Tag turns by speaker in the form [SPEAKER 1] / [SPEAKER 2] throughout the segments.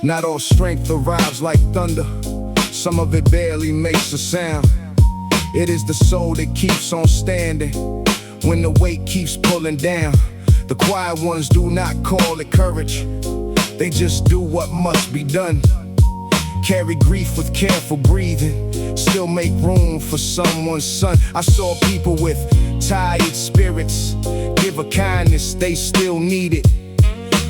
[SPEAKER 1] Not all strength arrives like thunder. Some of it barely makes a sound. It is the soul that keeps on standing when the weight keeps pulling down. The quiet ones do not call it courage. They just do what must be done. Carry grief with careful breathing. Still make room for someone's son. I saw people with tired spirits give a kindness they still needed.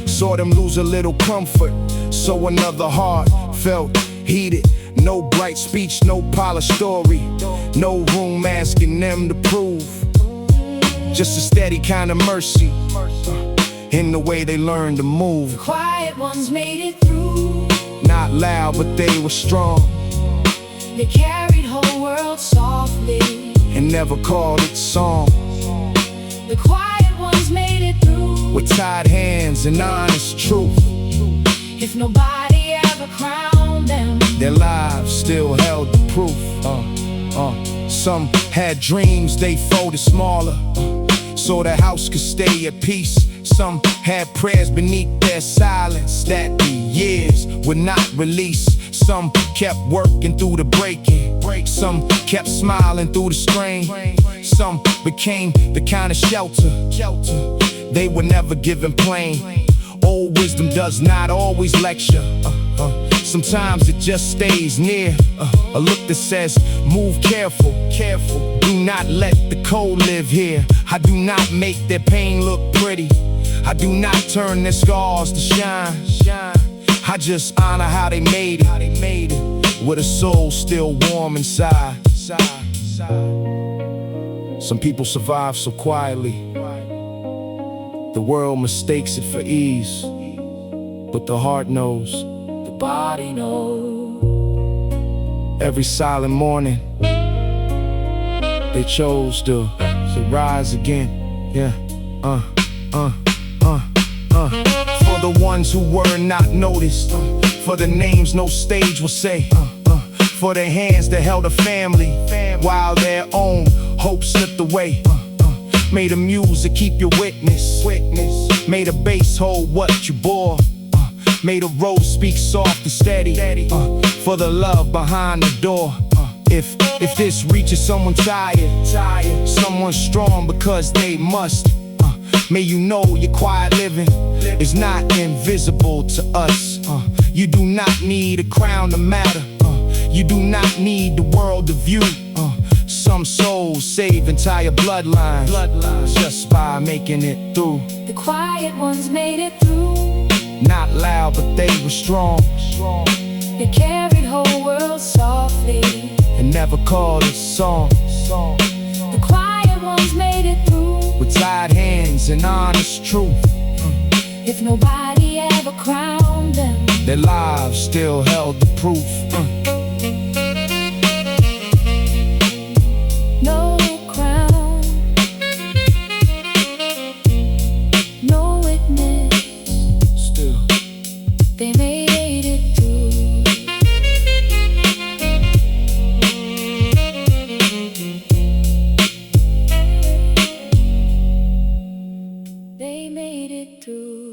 [SPEAKER 1] Saw them lose a little comfort, so another heart felt heated. No bright speech, no polished story, no room asking them to prove. Just a steady kind of mercy in the way they learned to move.
[SPEAKER 2] The quiet ones made it through.
[SPEAKER 1] Not loud, but they were strong.
[SPEAKER 2] They carried whole world softly
[SPEAKER 1] and never called it song.
[SPEAKER 2] The quiet ones made it through
[SPEAKER 1] with tied hands and honest truth.
[SPEAKER 2] If nobody ever crowned them,
[SPEAKER 1] their lives still held the proof. Some had dreams they folded smaller, so the house could stay at peace. Some had prayers beneath their silence that the years would not release. Some kept working through the breaking. Some kept smiling through the strain. Some became the kind of shelter they were never given plain. Old wisdom does not always lecture. Sometimes it just stays near. A look that says, move careful, careful. Do not let the cold live here. I do not make their pain look pretty. I do not turn their scars to shine. I just honor how they made it, with a soul still warm inside. Some people survive so quietly. The world mistakes it for ease, but the heart knows,
[SPEAKER 2] the body knows.
[SPEAKER 1] Every silent morning they chose to rise again. Yeah, For the ones who were not noticed, for the names no stage will say, for the hands that held a family while their own hope slipped away. May the music keep your witness. May the bass hold what you bore. May the road speak soft and steady, for the love behind the door. If this reaches someone tired, someone strong because they must, may you know your quiet living is not invisible to us. You do not need a crown to matter. You do not need the world to view. Some souls save entire bloodlines just by making it through.
[SPEAKER 2] The quiet ones made it through.
[SPEAKER 1] Not loud, but they were strong.
[SPEAKER 2] They carried whole world softly
[SPEAKER 1] and never called it song.
[SPEAKER 2] The quiet ones made it through
[SPEAKER 1] with tied hands and honest truth.
[SPEAKER 2] If nobody ever crowned them,
[SPEAKER 1] their lives still held the proof.
[SPEAKER 2] No crown, no witness,
[SPEAKER 1] still
[SPEAKER 2] they made it through. They made it through.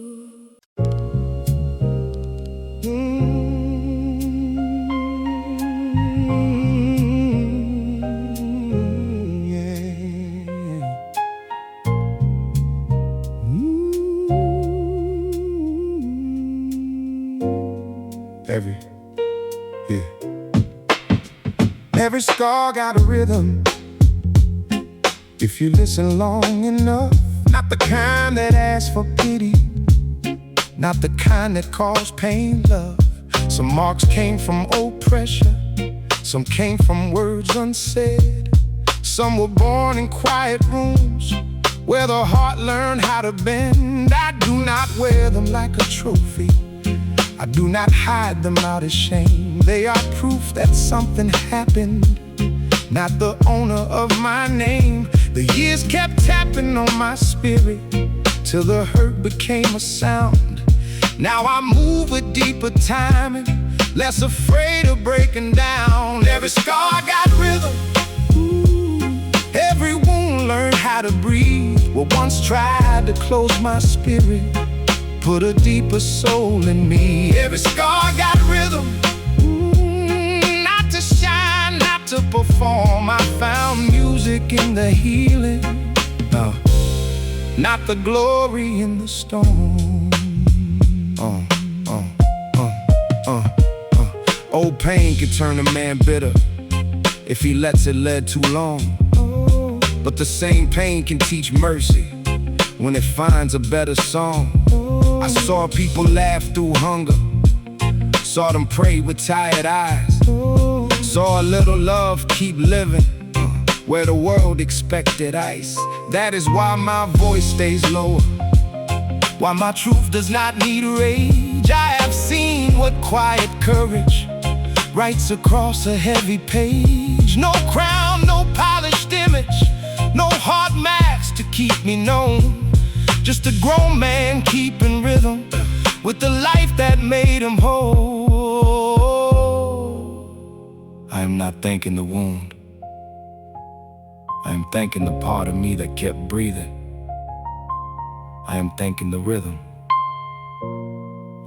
[SPEAKER 1] Every scar got a rhythm, if you listen long enough. Not the kind that asks for pity, not the kind that calls pain love. Some marks came from old pressure, some came from words unsaid. Some were born in quiet rooms where the heart learned how to bend. I do not wear them like a trophy, I do not hide them out of shame. They are proof that something happened, not the owner of my name. The years kept tapping on my spirit till the hurt became a sound. Now I move with deeper timing, less afraid of breaking down. Every scar got rhythm, every wound learned how to breathe. What once tried to close my spirit put a deeper soul in me. Every scar got rhythm, not to shine, not to perform. I found music in the healing, not the glory in the storm. Old pain can turn a man bitter if he lets it lead too long. But the same pain can teach mercy when it finds a better song. I saw people laugh through hunger, saw them pray with tired eyes, saw a little love keep living where the world expected ice. That is why my voice stays lower, why my truth does not need rage. I have seen what quiet courage writes across a heavy page. No crown, no polished image, no hard mask to keep me known. Just a grown man keeping rhythm with the life that made him whole. I am not thanking the wound, I am thanking the part of me that kept breathing. I am thanking the rhythm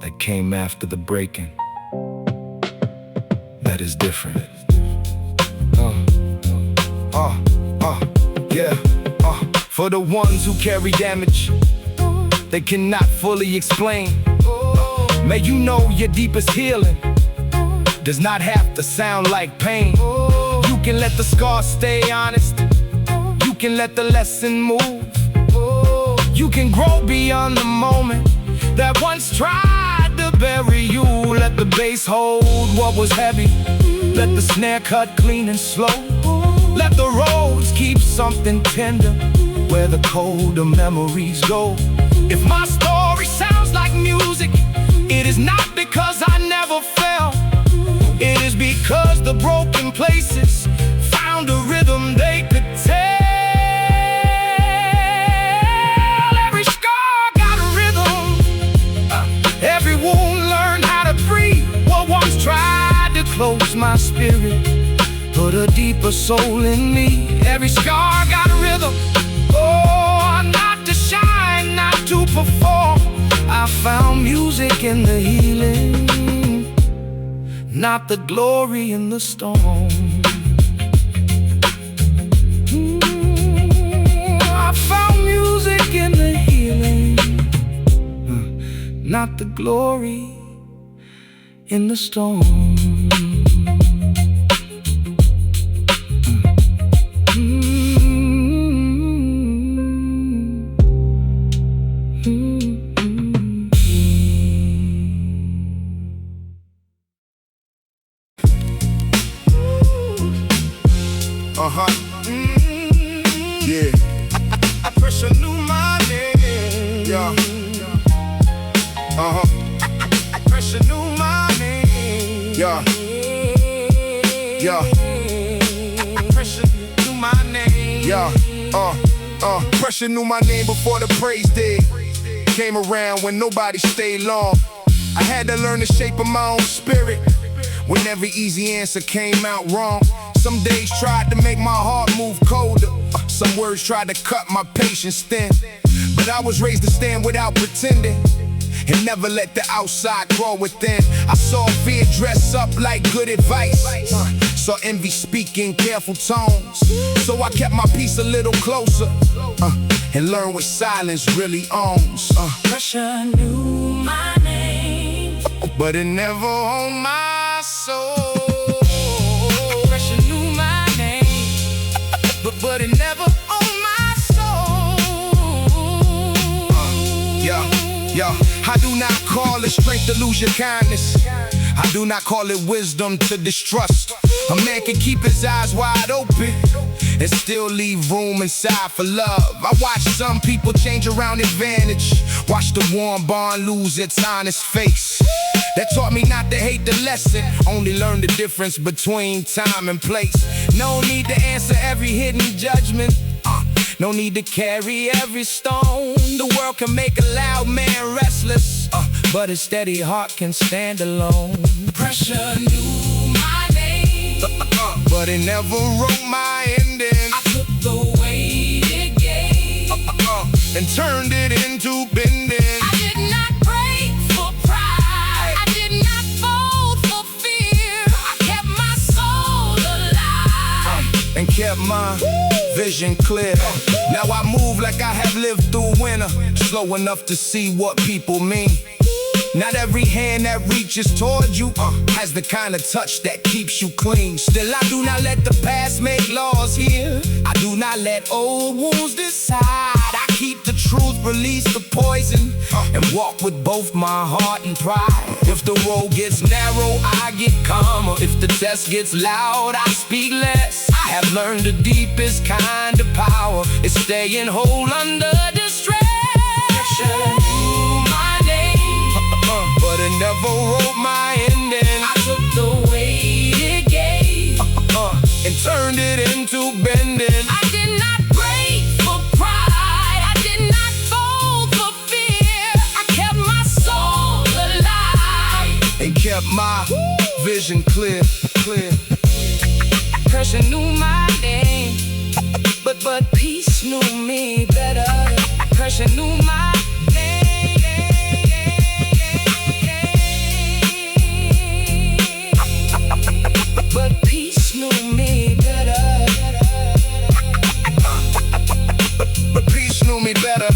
[SPEAKER 1] that came after the breaking. That is different. For the ones who carry damage they cannot fully explain, may you know your deepest healing does not have to sound like pain. You can let the scars stay honest, you can let the lesson move, you can grow beyond the moment that once tried to bury you. Let the bass hold what was heavy, let the snare cut clean and slow, let the roads keep something tender where the colder memories go. If my story sounds like music, it is not because I never fell, it is because the broken places found a rhythm they could tell. Every scar got a rhythm, every wound learned how to breathe. What once tried to close my spirit put a deeper soul in me. Every scar got a rhythm, not to shine, not to perform. I found music in the healing, not the glory in the storm. I found music in the healing, not the glory in the storm. Yeah. I pressure knew my name. Yeah. I pressure knew my name. Yeah. Yeah. Pressure knew my name. Yeah. Pressure knew my name before the praise did. Came around when nobody stayed long. I had to learn the shape of my own spirit when every easy answer came out wrong. Some days tried to make my heart move colder, some words tried to cut my patience thin. But I was raised to stand without pretending and never let the outside grow within. I saw fear dress up like good advice, saw envy speak in careful tones. So I kept my peace a little closer and learned what silence really owns.
[SPEAKER 2] Pressure knew my name,
[SPEAKER 1] but it never owned my soul. But it never owned my soul. I do not call it strength to lose your kindness, I do not call it wisdom to distrust. A man can keep his eyes wide open and still leave room inside for love. I watch some people change around advantage, watch the warm bond lose its honest face. That taught me not to hate the lesson, only learn the difference between time and place. No need to answer every hidden judgment, No need to carry every stone. The world can make a loud man restless, but a steady heart can stand alone.
[SPEAKER 2] Pressure knew my name,
[SPEAKER 1] but it never wrote my ending.
[SPEAKER 2] I took the weight it gave,
[SPEAKER 1] and turned it into bending.
[SPEAKER 2] I did not break for pride, I did not fold for fear. I kept my soul alive,
[SPEAKER 1] and kept my vision clear. Now I move like I have lived through winter, slow enough to see what people mean. Not every hand that reaches toward you has the kind of touch that keeps you clean. Still, I do not let the past make laws here. I do not let old wounds decide. I keep the truth, release the poison, and walk with both my heart and pride. If the road gets narrow, I get calmer. If the test gets loud, I speak less. I have learned the deepest kind of power is staying whole under distress. But it never wrote my ending.
[SPEAKER 2] I took the weight it gave,
[SPEAKER 1] and turned it into bending.
[SPEAKER 2] I did not break for pride, I did not fold for fear. I kept my soul alive,
[SPEAKER 1] and kept my vision clear.
[SPEAKER 2] Pressure knew my name, but peace knew me better. Pressure knew my but peace knew me better.
[SPEAKER 1] But peace knew me better.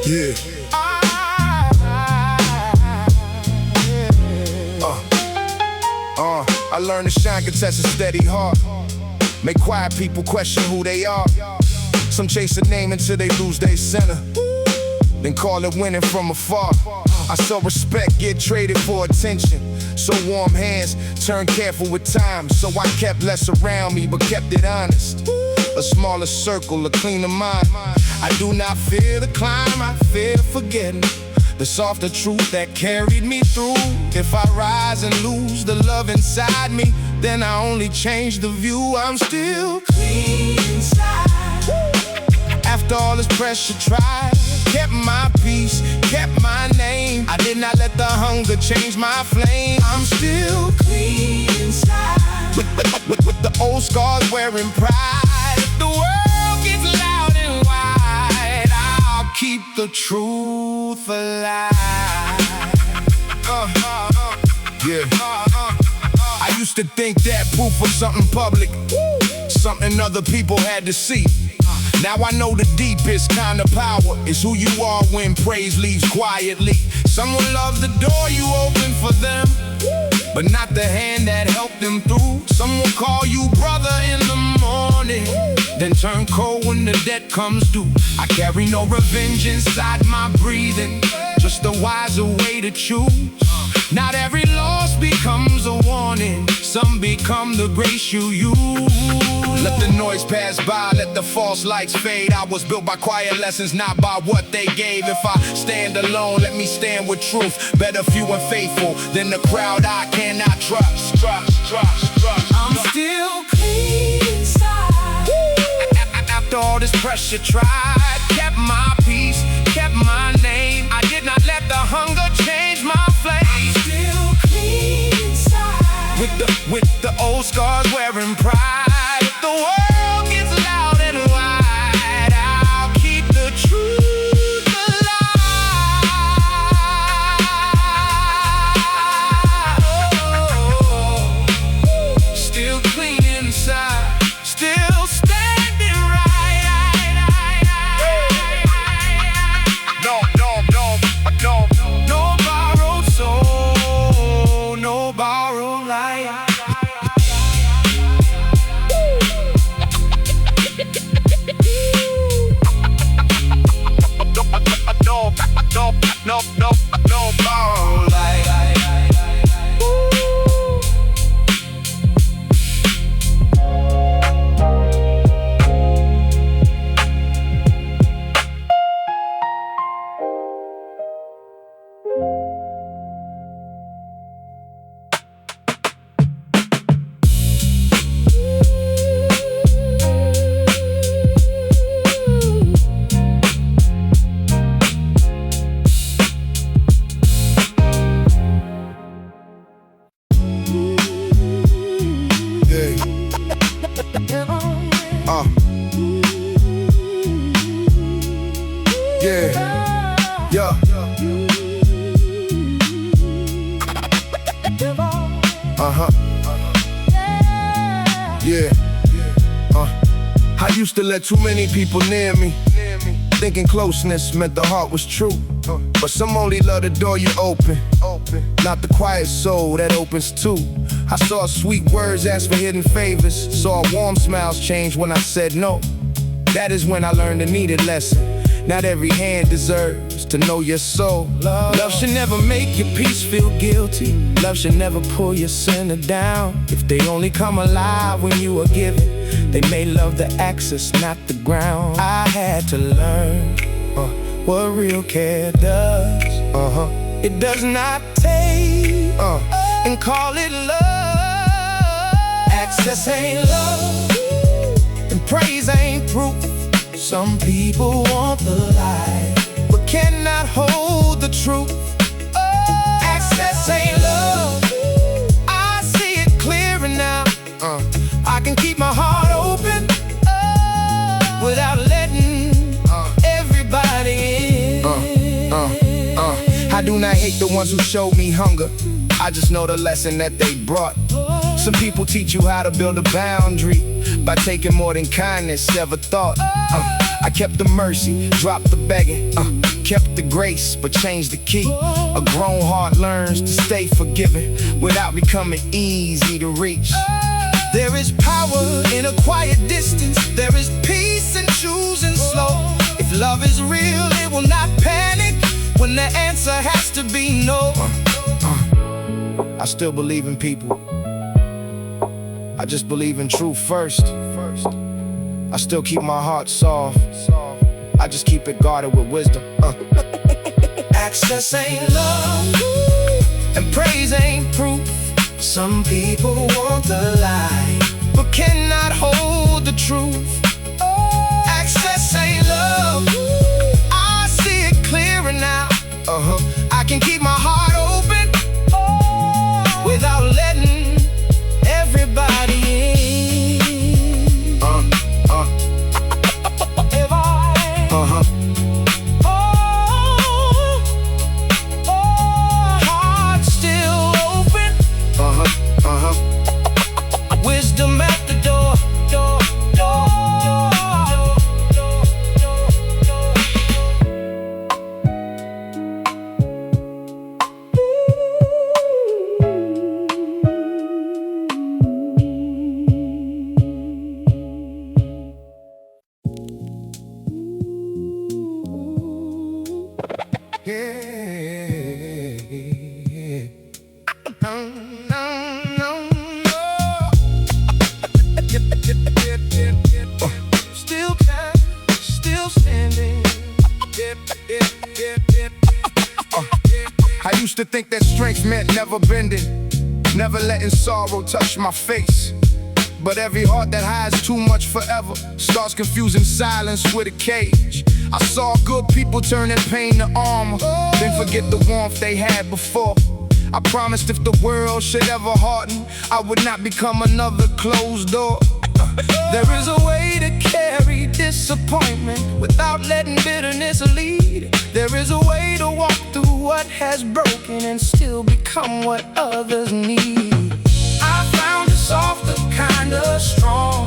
[SPEAKER 1] Yeah. I learned to shine, contest a steady heart. Make quiet people question who they are. Some chase a name until they lose their center, then call it winning from afar. I saw respect get traded for attention, so warm hands turn careful with time. So I kept less around me, but kept it honest. A smaller circle, a cleaner mind. I do not fear the climb, I fear forgetting the softer truth that carried me through. If I rise and lose the love inside me, then I only change the view. I'm still
[SPEAKER 2] clean inside.
[SPEAKER 1] After all this pressure tried, kept my peace, kept my name. I did not let the hunger change my flame. I'm still
[SPEAKER 2] clean inside.
[SPEAKER 1] With the old scars wearing pride. If the world gets loud and wide, I'll keep the truth alive. Yeah. I used to think that proof was something public, something other people had to see. Now I know the deepest kind of power is who you are when praise leaves quietly. Someone loves the door you open for them, but not the hand that helped them through. Someone call you brother in the morning, then turn cold when the debt comes due. I carry no revenge inside my breathing, just a wiser way to choose. Not every loss becomes a warning, some become the grace you use. Let the noise pass by, let the false lights fade. I was built by quiet lessons, not by what they gave. If I stand alone, let me stand with truth. Better few and faithful than the crowd I cannot trust.
[SPEAKER 2] I'm still clean inside.
[SPEAKER 1] After all this pressure tried, kept my peace, kept my name. I did not let the hunger change my flame.
[SPEAKER 2] I'm still clean inside.
[SPEAKER 1] With the old scars wearing pride. If the world gets loud and wide, I'll keep the truth alive. Still clean inside, still standing right. No borrowed soul, no borrowed light. Yeah, yeah. Yeah. I used to let too many people near me, thinking closeness meant the heart was true. But some only love the door you open, not the quiet soul that opens too. I saw sweet words ask for hidden favors, saw warm smiles change when I said no. That is when I learned a needed lesson. Not every hand deserves to know your soul. Love should never make your peace feel guilty. Love should never pull your sinner down. If they only come alive when you are giving, they may love the access, not the ground. I had to learn what real care does. It does not take and call it love. Access ain't love, and praise ain't proof. Some people want the light, but cannot hold the truth. Access ain't love, I see it clearer now. I can keep my heart open without letting everybody in. I do not hate the ones who showed me hunger, I just know the lesson that they brought. Some people teach you how to build a boundary by taking more than kindness ever thought. I kept the mercy, dropped the begging, kept the grace, but changed the key. A grown heart learns to stay forgiving without becoming easy to reach. There is power in a quiet distance. There is peace in choosing slow. If love is real, it will not panic when the answer has to be no. I still believe in people, I just believe in truth first. I still keep my heart soft, I just keep it guarded with wisdom. Access ain't love, and praise ain't proof. Some people want the light, but cannot hold the truth. Access ain't love, I see it clearer now. I can keep my heart open without letting everybody in. Heart still open. Wisdom at the door. Still standing. I used to think that strength meant never bending, never letting sorrow touch my face. But every heart that hides too much forever starts confusing silence with a cage. I saw good people turning pain to armor, then forget the warmth they had before. I promised if the world should ever harden, I would not become another closed door. There is a way to carry disappointment without letting bitterness lead. There is a way to walk through what has broken and still become what others need. I found a softer kind of strong,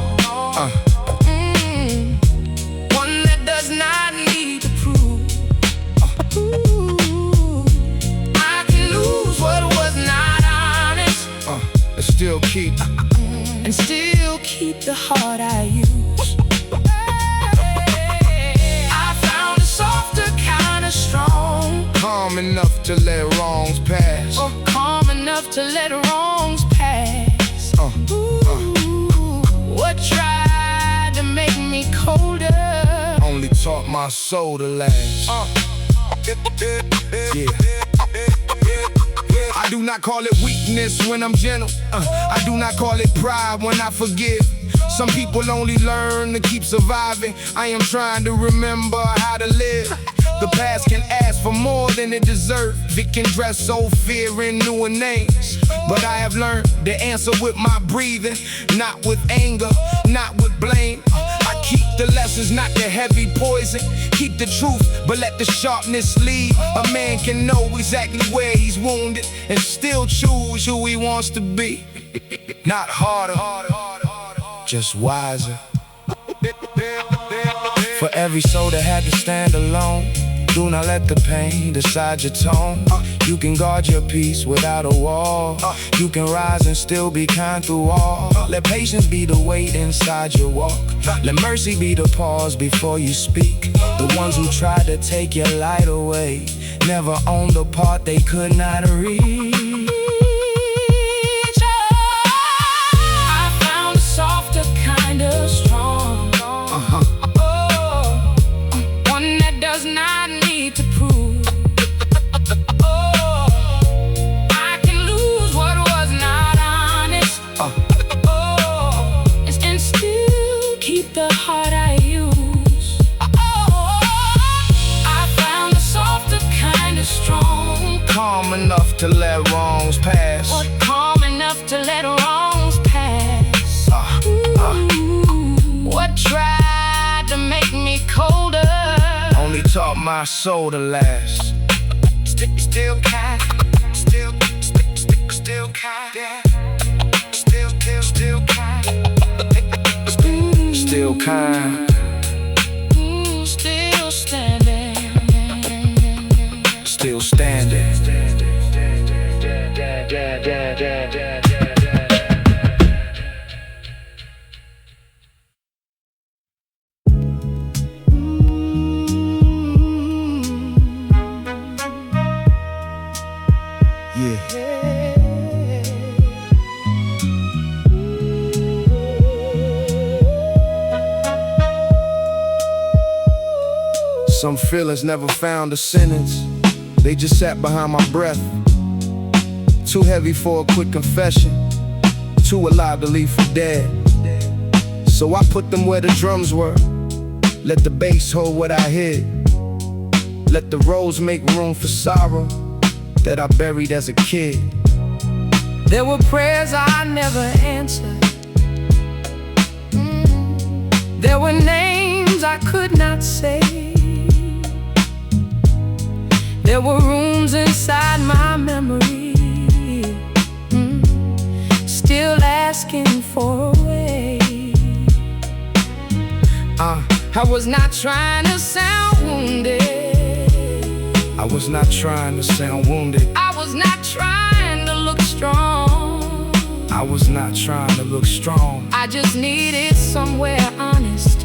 [SPEAKER 1] one that does not need to prove. I can lose what was not honest, and still keep the heart I use. I found a softer kind of strong, calm enough to let wrongs pass. Calm enough to let wrongs pass. What tried to make me colder only taught my soul to last. I do not call it weakness when I'm gentle. I do not call it pride when I forgive. Some people only learn to keep surviving. I am trying to remember how to live. The past can ask for more than it deserves. It can dress old fear in newer names. But I have learned to answer with my breathing, not with anger, not with blame. is not the heavy poison. Keep the truth, but let the sharpness lead. A man can know exactly where he's wounded and still choose who he wants to be. Not harder, just wiser. For every soul that had to stand alone, do not let the pain decide your tone. You can guard your peace without a wall. You can rise and still be kind through all. Let patience be the weight inside your walk. Let mercy be the pause before you speak. The ones who tried to take your light away never owned the part they could not reach.
[SPEAKER 2] I found a softer kind of strong. One that does not need to prove. I can lose what was not honest. And still keep the heart I use. I found a softer kind of strong.
[SPEAKER 1] Calm enough to let wrongs pass.
[SPEAKER 2] What calm enough to let wrongs pass. What tried to make me colder
[SPEAKER 1] Only taught my soul to last. Still kind, still kind, still kind, still kind, still kind,
[SPEAKER 2] still standing,
[SPEAKER 1] still standing. Some feelings never found a sentence. They just sat behind my breath. Too heavy for a quick confession. Too alive to leave for dead. So I put them where the drums were. Let the bass hold what I hid. Let the rose make room for sorrow that I buried as a kid.
[SPEAKER 2] There were prayers I never answered. There were names I could not say. There were rooms inside my memory, still asking for a way. I was not trying to sound wounded.
[SPEAKER 1] I was not trying to sound wounded.
[SPEAKER 2] I was not trying to look strong.
[SPEAKER 1] I was not trying to look strong.
[SPEAKER 2] I just needed somewhere honest,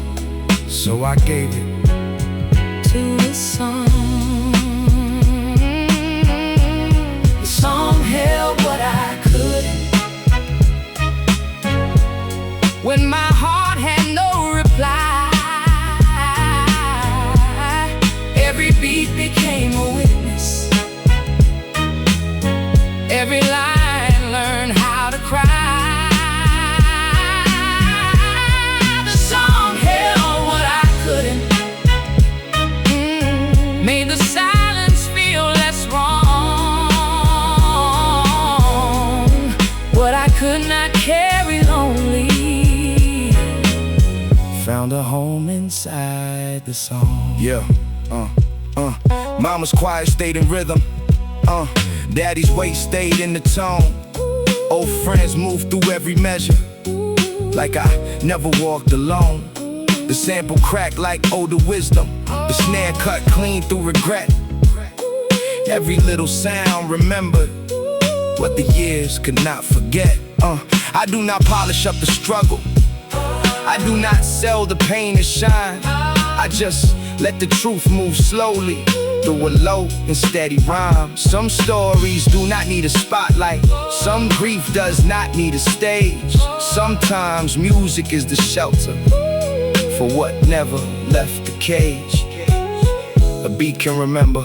[SPEAKER 1] so I gave it
[SPEAKER 2] to the song. The song held what I couldn't. When my heart had no reply, every beat became a witness. Every line learned how to cry. The song held what I couldn't. Made the silence feel less wrong. What I could not carry lonely
[SPEAKER 1] found a home inside the song. Yeah, Mama's quiet stayed in rhythm. Daddy's weight stayed in the tone. Old friends moved through every measure, like I never walked alone. The sample cracked like older wisdom. The snare cut clean through regret. Every little sound remembered what the years could not forget. I do not polish up the struggle. I do not sell the pain to shine. I just let the truth move slowly through a low and steady rhyme. Some stories do not need a spotlight. Some grief does not need a stage. Sometimes music is the shelter for what never left the cage. A beat can remember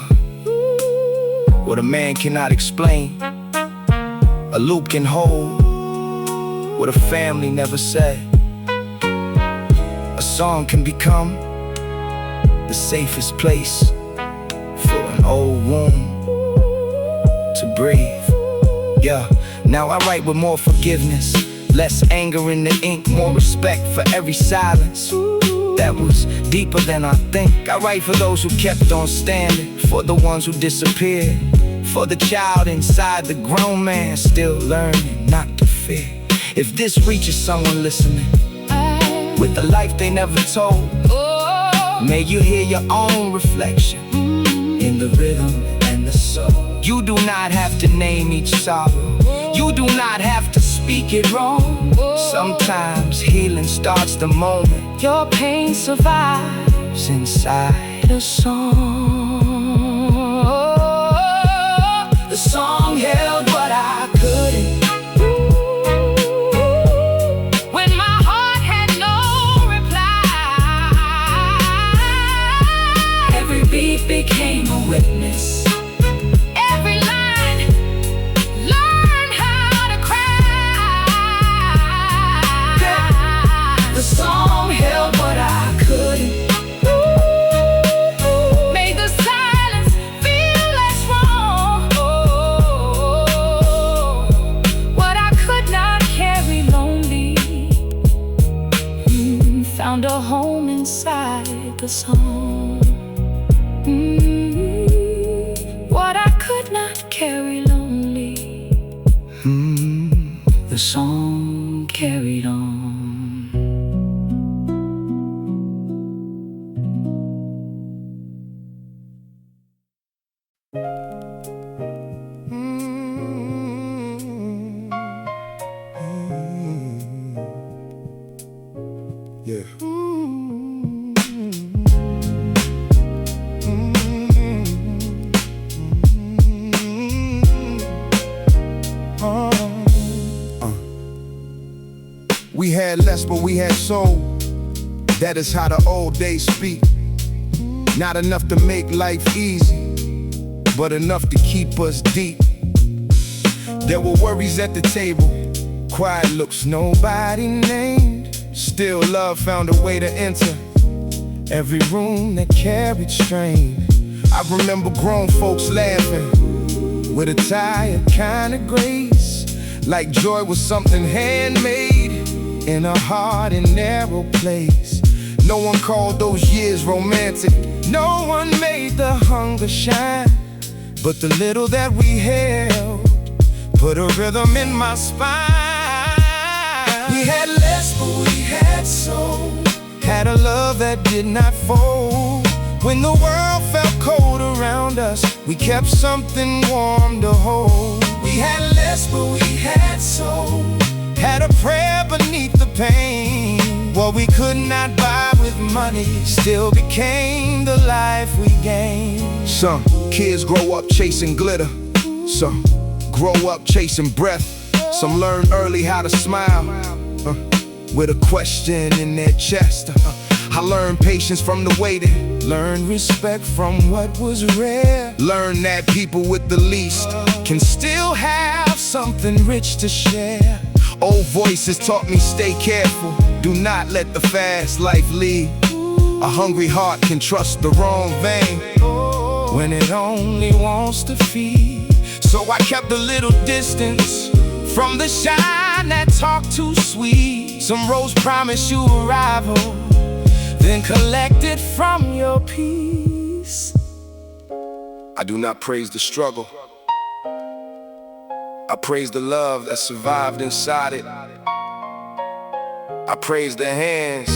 [SPEAKER 1] what a man cannot explain. A loop can hold what a family never said. A song can become the safest place for an old wound to breathe. Yeah, now I write with more forgiveness, less anger in the ink, more respect for every silence. that was deeper than I think. I write for those who kept on standing, for the ones who disappeared, for the child inside the grown man still learning not to fear. If this reaches someone listening with a life they never told, may you hear your own reflection in the rhythm and the soul. You do not have to name each sorrow, you do not have to speak it wrong. Sometimes healing starts the moment your pain survives inside a song. The song held what I couldn't. When my heart had no reply, every beat became a witness. Every line learned how to cry. The song held what I couldn't. Found a home inside the song. What I could not carry lonely, the song carried on. Yeah. We had less, but we had soul. That is how the old days speak. Not enough to make life easy, but enough to keep us deep. There were worries at the table, quiet looks nobody named. Still love found a way to enter every room that carried strain. I remember grown folks laughing with a tired kind of grace, like joy was something handmade in a hard and narrow place. No one called those years romantic, no one made the hunger shine, but the little that we held put a rhythm in my spine. We had less, but we had soul. Had a love that did not fold. When the world felt cold around us, we kept something warm to hold. We had less, but we had soul. Had a prayer beneath the pain. What we could not buy with money still became the life we gained. Some kids grow up chasing glitter, some grow up chasing breath. Some learn early how to smile with a question in their chest. I learned patience from the waiting, learned respect from what was rare. Learned that people with the least can still have something rich to share. Old voices taught me stay careful, do not let the fast life lead. A hungry heart can trust the wrong vein when it only wants to feed. So I kept a little distance from the shine that talked too sweet. Some rose promise you arrival, then collect it from your peace. I do not praise the struggle, I praise the love that survived inside it. I praise the hands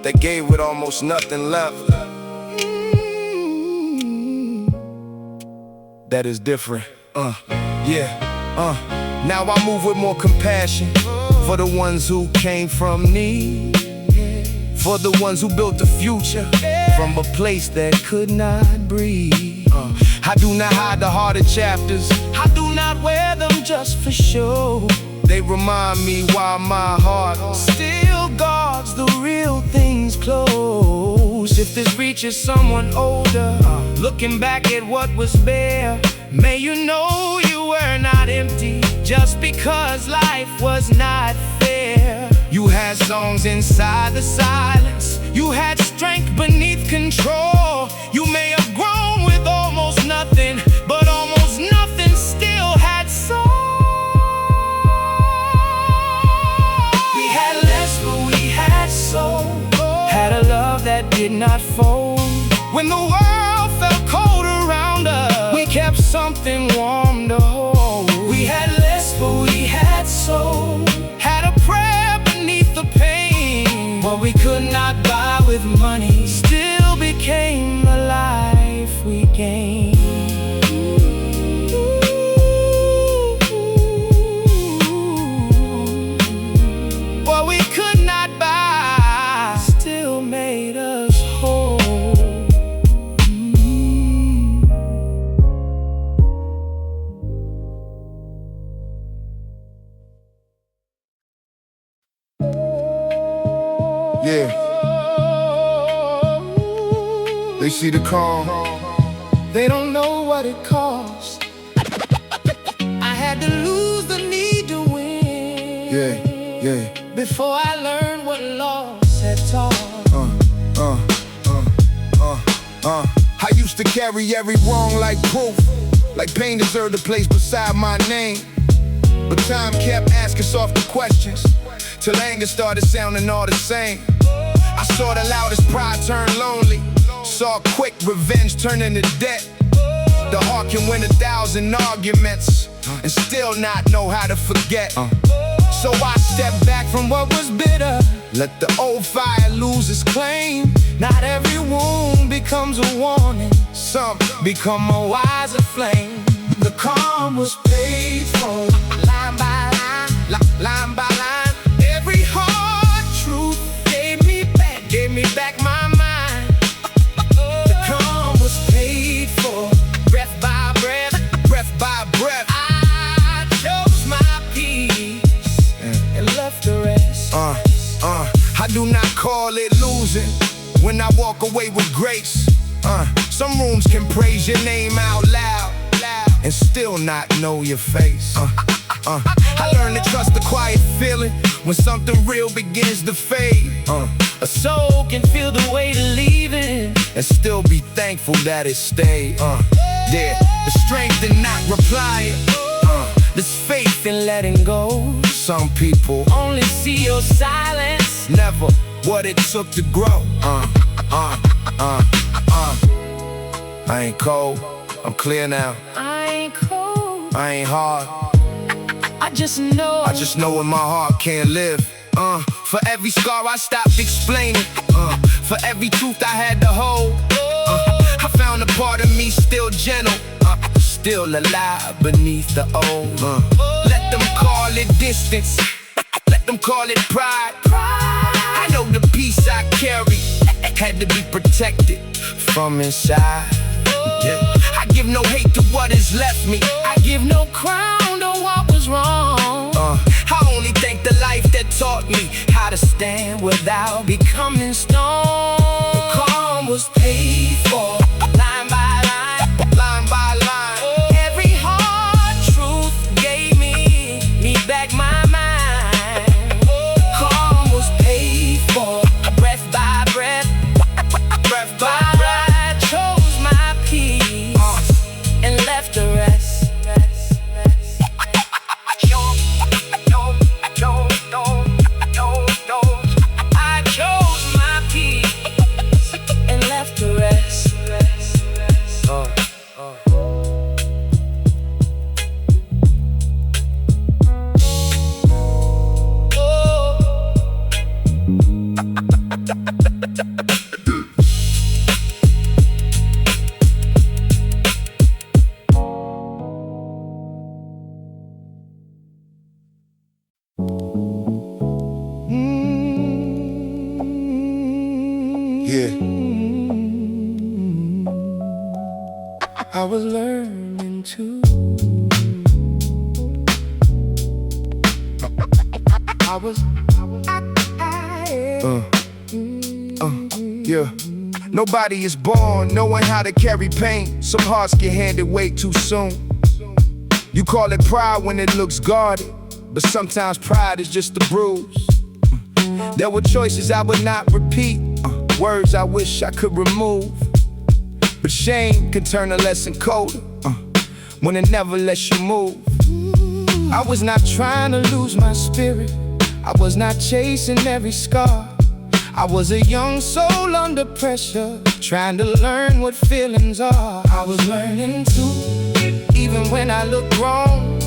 [SPEAKER 1] that gave with almost nothing left. That is different, Now I move with more compassion for the ones who came from need, for the ones who built the future from a place that could not breathe. I do not hide the harder chapters, I do not wear them just for show. They remind me why my heart still guards the real things close. If this reaches someone older, looking back at what was bare, may you know you were not empty just because life was not fair. You had songs inside the silence, you had strength beneath control. You may have grown with almost nothing, but almost nothing still had soul. We had less, but we had soul. did not fold. When the world felt cold around us, we kept something warm to hold. We had less, but we had soul. Had a prayer beneath the pain. What we could not buy with money still became the life we gained. What we could not buy still made us whole. Yeah. They see the calm. They don't know what it cost. I had to lose the need to win. Yeah. Before I learned what loss had taught. I used to carry every wrong like proof, like pain deserved a place beside my name. But time kept asking softer questions, till anger started sounding all the same. I saw the loudest pride turn lonely, saw quick revenge turn into debt. The heart can win 1,000 arguments and still not know how to forget. So I stepped back from what was bitter, let the old fire lose its claim. Not every wound becomes a warning, some become a wiser flame. The calm was paid for, line by line, line by line. Every hard truth gave me back my mind. The calm was paid for, breath by breath, breath by breath. I chose my peace and left the rest. I do not call it losing when I walk away with grace. Some rooms can praise your name out loud and still not know your face. I learned to trust the quiet feeling when something real begins to fade. A soul can feel the weight of leaving and still be thankful that it stayed. The strength in not replying, there's faith in letting go. Some people only see your silence, never what it took to grow. I ain't cold, I'm clear now.
[SPEAKER 2] I ain't cold,
[SPEAKER 1] I ain't hard,
[SPEAKER 2] I just know
[SPEAKER 1] in my heart can't live. For every scar I stopped explaining, for every truth I had to hold, I found a part of me still gentle, still alive beneath the old. Let them call it distance, let them call it pride. I know the peace I carry had to be protected from inside. I give no hate to what has left me,
[SPEAKER 2] I give no crown to what was wrong.
[SPEAKER 1] I only thank the life that taught me how to stand without becoming stone. The calm was paid for, line by line, line by line.
[SPEAKER 2] Every hard truth gave me back my mind.
[SPEAKER 1] Calm was paid for,
[SPEAKER 2] Breath by breath,
[SPEAKER 1] breath by
[SPEAKER 2] I
[SPEAKER 1] breath.
[SPEAKER 2] chose my peace and left the rest. I chose my peace and left the rest.
[SPEAKER 1] I was learning to. Nobody is born knowing how to carry pain. Some hearts get handed way too soon. You call it pride when it looks guarded, but sometimes pride is just a bruise. There were choices I would not repeat, words I wish I could remove. But shame can turn a lesson colder when it never lets you move. I was not trying to lose my spirit, I was not chasing every scar. I was a young soul under pressure, trying to learn what feelings are. I was learning too, even when I looked wrong.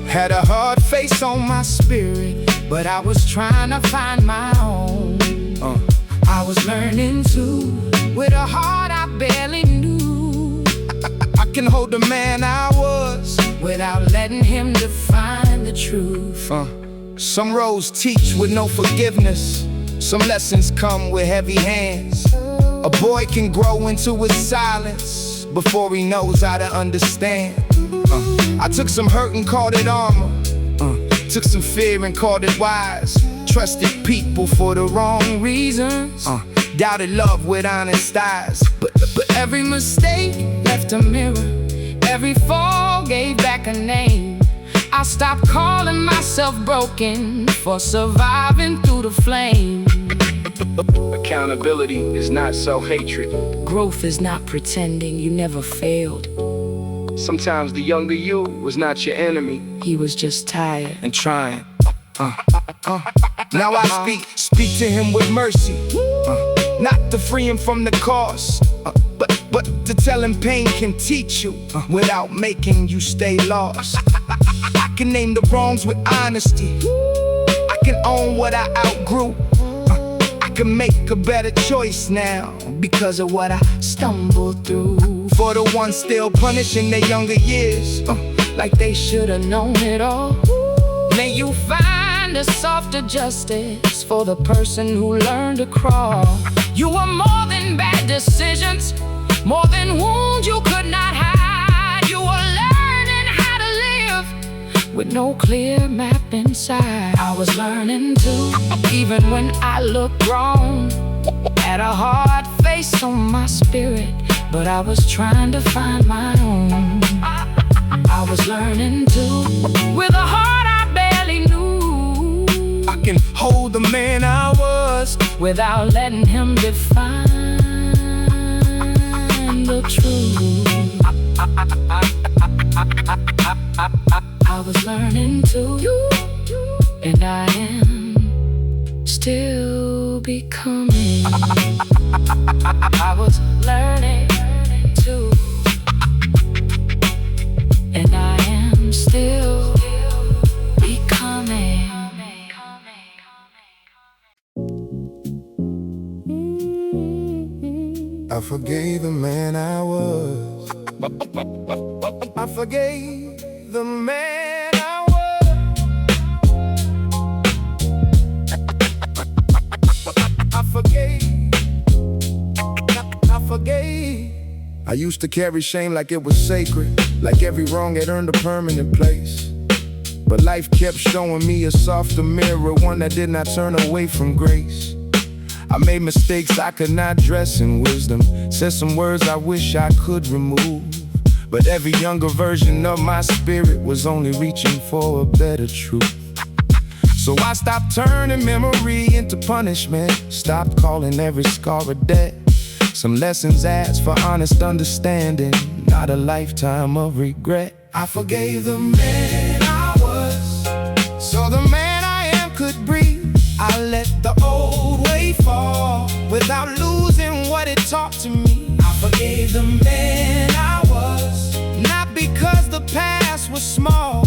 [SPEAKER 1] Had a hard face on my spirit, but I was trying to find my own. I was learning too, with a heart I barely knew. I can hold the man I was without letting him define the truth. Some roads teach with no forgiveness. Some lessons come with heavy hands. A boy can grow into his silence before he knows how to understand. I took some hurt and called it armor. Took some fear and called it wise. Trusted people for the wrong reasons. Doubted love with honest eyes. But every mistake left a mirror. Every fall gave back a name. I stopped calling myself broken for surviving through the flame. Accountability is not self-hatred.
[SPEAKER 2] Growth is not pretending you never failed.
[SPEAKER 1] Sometimes the younger you was not your enemy.
[SPEAKER 2] He was just tired
[SPEAKER 1] and trying. Now I speak to him with mercy. Not to free him from the cause, but to tell him pain can teach you without making you stay lost. I can name the wrongs with honesty. I can own what I outgrew. I can make a better choice now because of what I stumbled through. For the ones still punishing their younger years,
[SPEAKER 2] like they should have known it all. May you find a softer justice for the person who learned to crawl. You were more than bad decisions, more than wounds you could not hide. You were learning how to live with no clear map inside. I was learning too, even when I looked wrong. Had a hard face on my spirit, but I was trying to find my own. I was learning too, with a heart I barely knew.
[SPEAKER 1] I can hold the man I was
[SPEAKER 2] without letting him define the truth. I was learning too, and I am still becoming. I was learning too, and I am still becoming.
[SPEAKER 1] I forgave the man I was. I forgave the man I was. I forgave. I used to carry shame like it was sacred, like every wrong had earned a permanent place. But life kept showing me a softer mirror, one that did not turn away from grace. I made mistakes I could not dress in wisdom, said some words I wish I could remove. But every younger version of my spirit was only reaching for a better truth. So I stopped turning memory into punishment, stopped calling every scar a debt. Some lessons asked for honest understanding, not a lifetime of regret. I forgave the man I was, so the man I am could breathe. I let the old way fall without losing what it taught to me. I forgave the man I was, not because the past was small,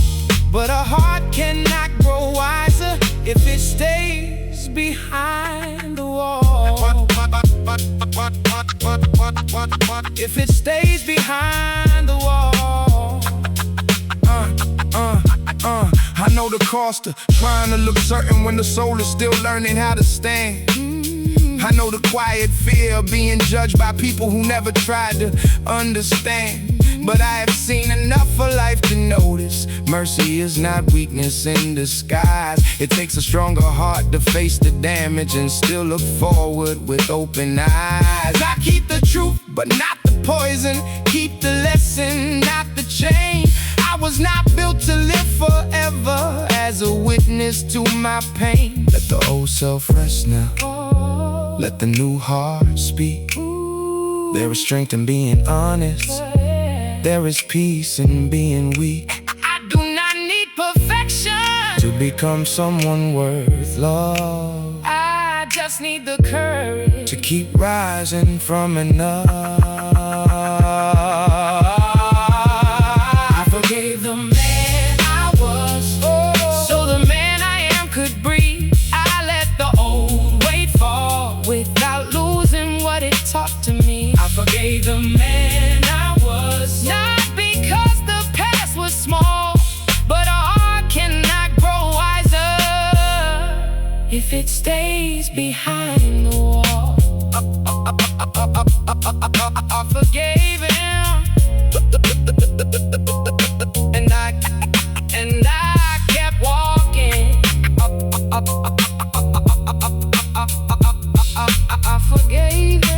[SPEAKER 1] but a heart cannot grow wiser if it stays behind the wall. If it stays behind the wall. I know the cost of trying to look certain when the soul is still learning how to stand. I know the quiet fear of being judged by people who never tried to understand. But I have seen enough of life to notice mercy is not weakness in disguise. It takes a stronger heart to face the damage and still look forward with open eyes. I keep the truth, but not the poison. Keep the lesson, not the chain. I was not built to live forever as a witness to my pain. Let the old self rest now. Let the new heart speak. There is strength in being honest. There is peace in being weak.
[SPEAKER 2] I do not need perfection
[SPEAKER 1] to become someone worth love.
[SPEAKER 2] I just just need the courage
[SPEAKER 1] to keep rising from enough.
[SPEAKER 2] I forgave the man I was, so the man I am could breathe. I let the old weight fall without losing what it taught to me. I forgave the man I was, not because the past was small, but our heart cannot grow wiser if it stays behind the wall. I forgave him, and I kept walking. I forgave him.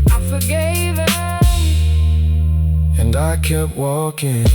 [SPEAKER 2] I forgave him,
[SPEAKER 1] And I kept walking.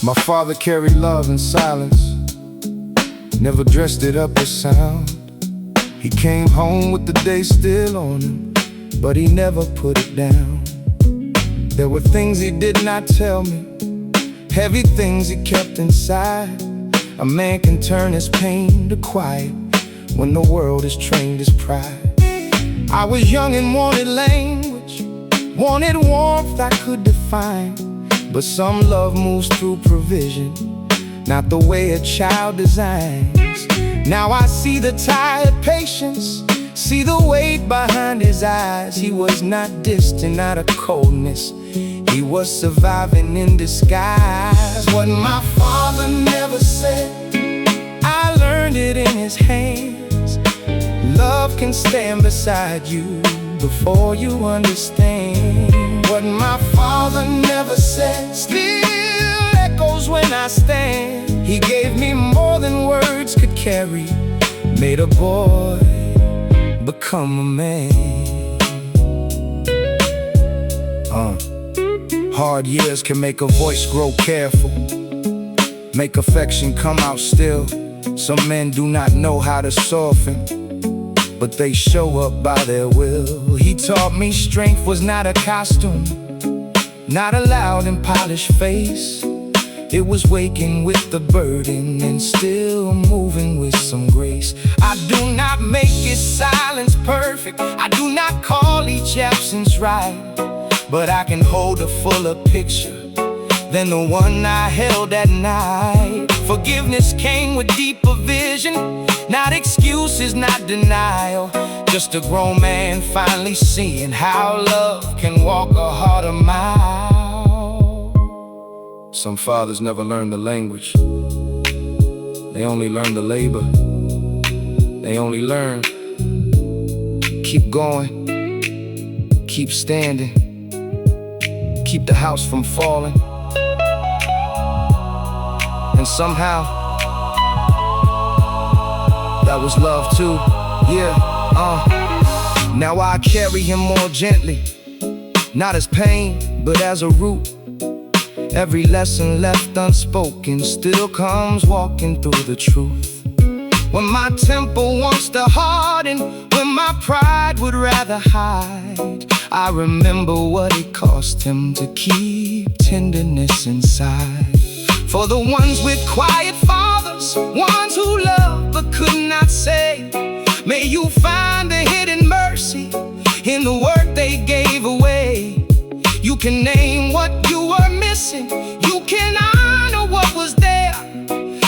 [SPEAKER 1] My father carried love in silence, never dressed it up with sound. He came home with the day still on him, but he never put it down. There were things he did not tell me, heavy things he kept inside. A man can turn his pain to quiet when the world has trained his pride. I was young and wanted language, wanted warmth I could define. But some love moves through provision, not the way a child designs. Now I see the tired patience, see the weight behind his eyes. He was not distant out of coldness, he was surviving in disguise. What my father never said, I learned it in his hands. Love can stand beside you before you understand. What my father never said still echoes when I stand. He gave me more than words could carry, made a boy become a man. Hard years can make a voice grow careful, make affection come out still. Some men do not know how to soften, but they show up by their will. He taught me strength was not a costume, not a loud and polished face. It was waking with the burden and still moving with some grace. I do not make his silence perfect, I do not call each absence right, but I can hold a fuller picture than the one I held at night. Forgiveness came with deeper vision, not excuses, not denial. Just a grown man finally seeing how love can walk a harder mile. Some fathers never learn the language, they only learn the labor. They only learn, keep going, keep standing, keep the house from falling. And somehow that was love too, yeah, Now I carry him more gently, not as pain, but as a root. Every lesson left unspoken still comes walking through the truth. When my temper wants to harden, when my pride would rather hide, I remember what it cost him to keep tenderness inside. For the ones with quiet fathers, ones who love but could not say, may you find the hidden mercy in the work they gave away. You can name what you were missing, you can honor what was there.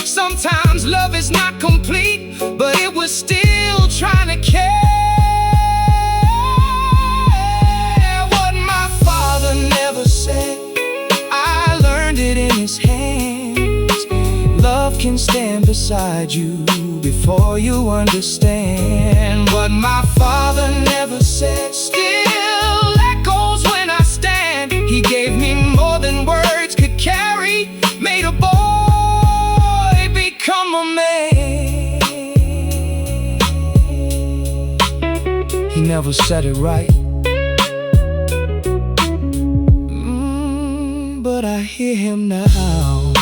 [SPEAKER 1] Sometimes love is not complete, but it was still trying to care. What my father never said, I learned it in his hands. Love can stand beside you before before you understand what my father never said. Still echoes when I stand. He gave me more than words could carry. Made a boy become a man. He never said it right, but I hear him now.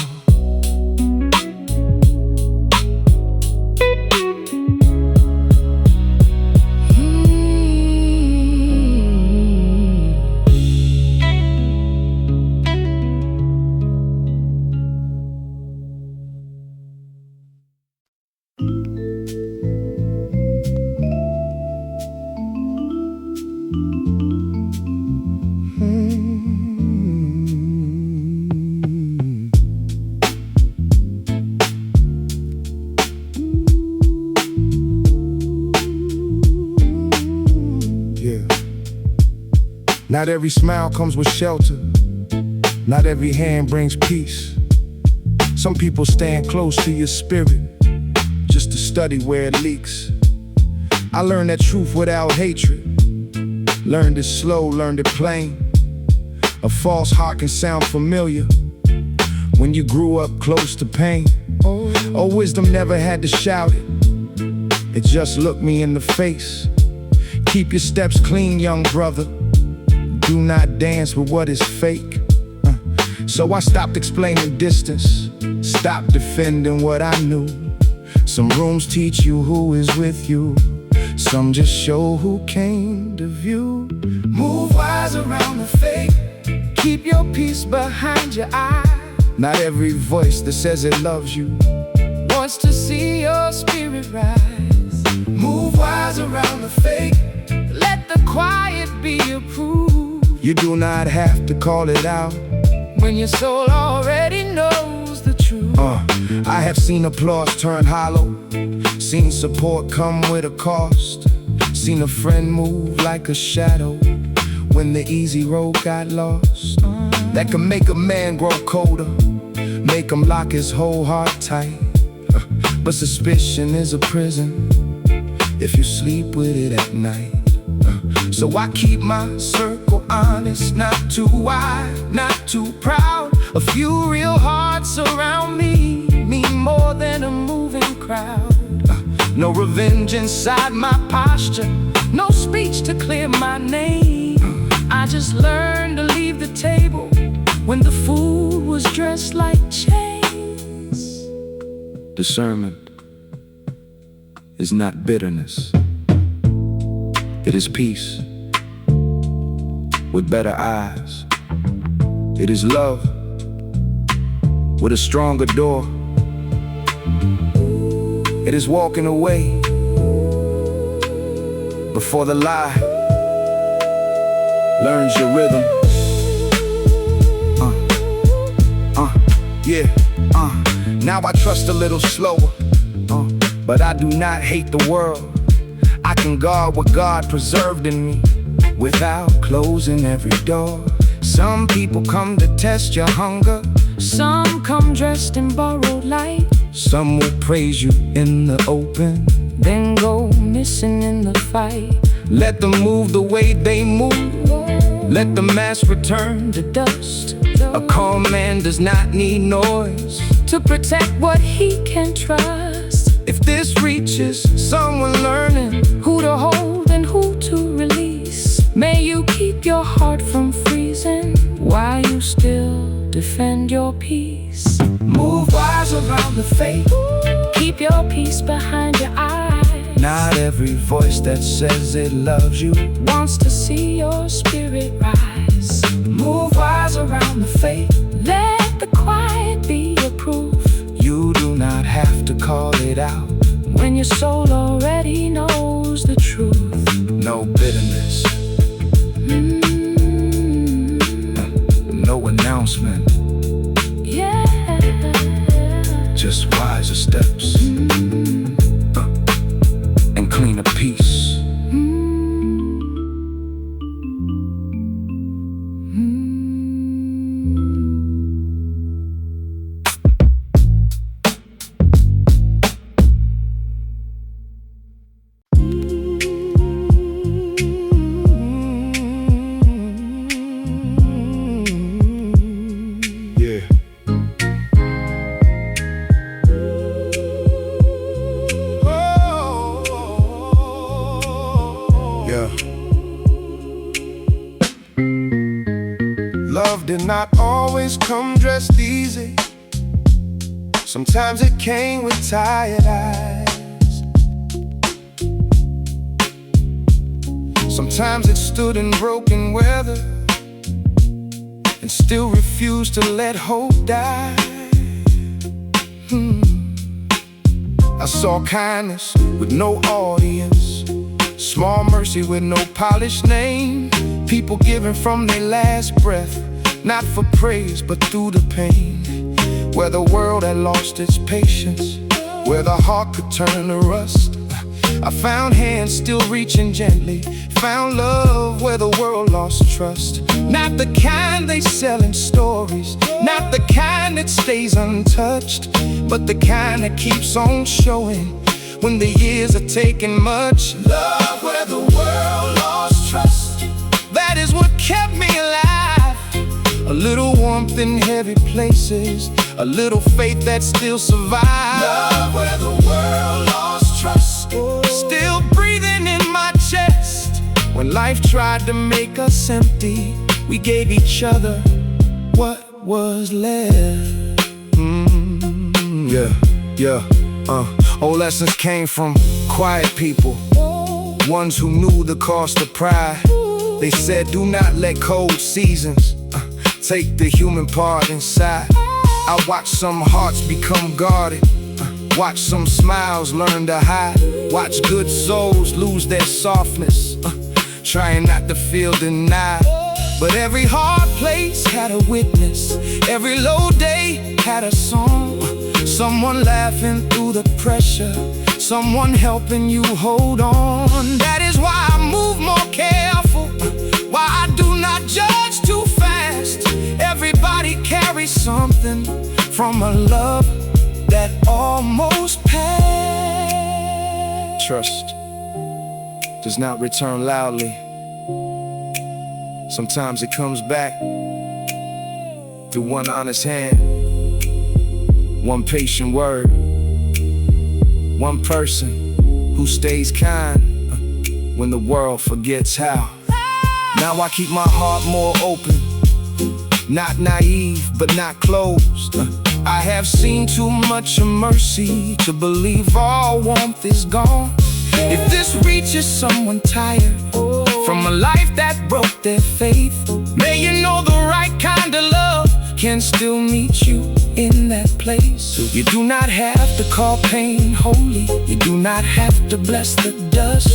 [SPEAKER 1] Not every smile comes with shelter. Not every hand brings peace. Some people stand close to your spirit just to study where it leaks. I learned that truth without hatred. Learned it slow, learned it plain. A false heart can sound familiar when you grew up close to pain. Oh, wisdom never had to shout it. It just looked me in the face. Keep your steps clean, young brother. Do not dance with what is fake. So I stopped explaining distance, stopped defending what I knew. Some rooms teach you who is with you, some just show who came to view. Move wise around the fake, keep your peace behind your eye. Not every voice that says it loves you wants to see your spirit rise. Move wise around the fake, let the quiet be your proof. You do not have to call it out when your soul already knows the truth. I have seen applause turn hollow, seen support come with a cost, seen a friend move like a shadow when the easy road got lost. That can make a man grow colder, make him lock his whole heart tight. But suspicion is a prison if you sleep with it at night. So I keep my circle honest, not too wide, not too proud. A few real hearts around me mean more than a moving crowd. No revenge inside my posture, no speech to clear my name. I just learned to leave the table when the food was dressed like chains. Discernment is not bitterness. It is peace with better eyes. It is love with a stronger door. It is walking away before the lie learns your rhythm. Now I trust a little slower, but I do not hate the world. I can guard what God preserved in me without closing every door. Some people come to test your hunger, some come dressed in borrowed light. Some will praise you in the open, then go missing in the fight. Let them move the way they move, let the mask return to dust. A calm man does not need noise to protect what he can trust. If this reaches someone learning who to hold and who to release, may you keep your heart from freezing while you still defend your peace. Move wise around the fate, keep your peace behind your eyes. Not every voice that says it loves you wants to see your spirit rise. Move wise around the fate, let the quiet be your proof. You do not have to call it out when your soul already knows the truth. No bitterness, no announcement, just wiser steps and cleaner peace. did not always come dressed easy. Sometimes it came with tired eyes. Sometimes it stood in broken weather and still refused to let hope die. I saw kindness with no audience, small mercy with no polished name. People giving from their last breath, not for praise but through the pain. Where the world had lost its patience, where the heart could turn to rust, I found hands still reaching gently. Found love where the world lost trust. Not the kind they sell in stories, not the kind that stays untouched, but the kind that keeps on showing when the years are taking much. Love where the world lost trust, that is what kept me alive. A little warmth in heavy places, a little faith that still survives. Love where the world lost trust, still breathing in my chest. When life tried to make us empty, we gave each other what was left. Old lessons came from quiet people, ones who knew the cost of pride. They said, do not let cold seasons take the human part inside. I watched some hearts become guarded, watch some smiles learn to hide, watch good souls lose their softness, trying not to feel denied. But every hard place had a witness, every low day had a song. Someone laughing through the pressure, someone helping you hold on. That is why I move more careful, why I do not judge too fast. Everybody carries something from a love that almost passed. Trust does not return loudly. Sometimes it comes back through one honest hand, one patient word, one person who stays kind when the world forgets how. Now I keep my heart more open, not naive but not closed. I have seen too much of mercy to believe all warmth is gone. If this reaches someone tired from a life that broke their faith, may you know the right kind of love can still meet you in that place. You do not have to call pain holy, you do not have to bless the dust,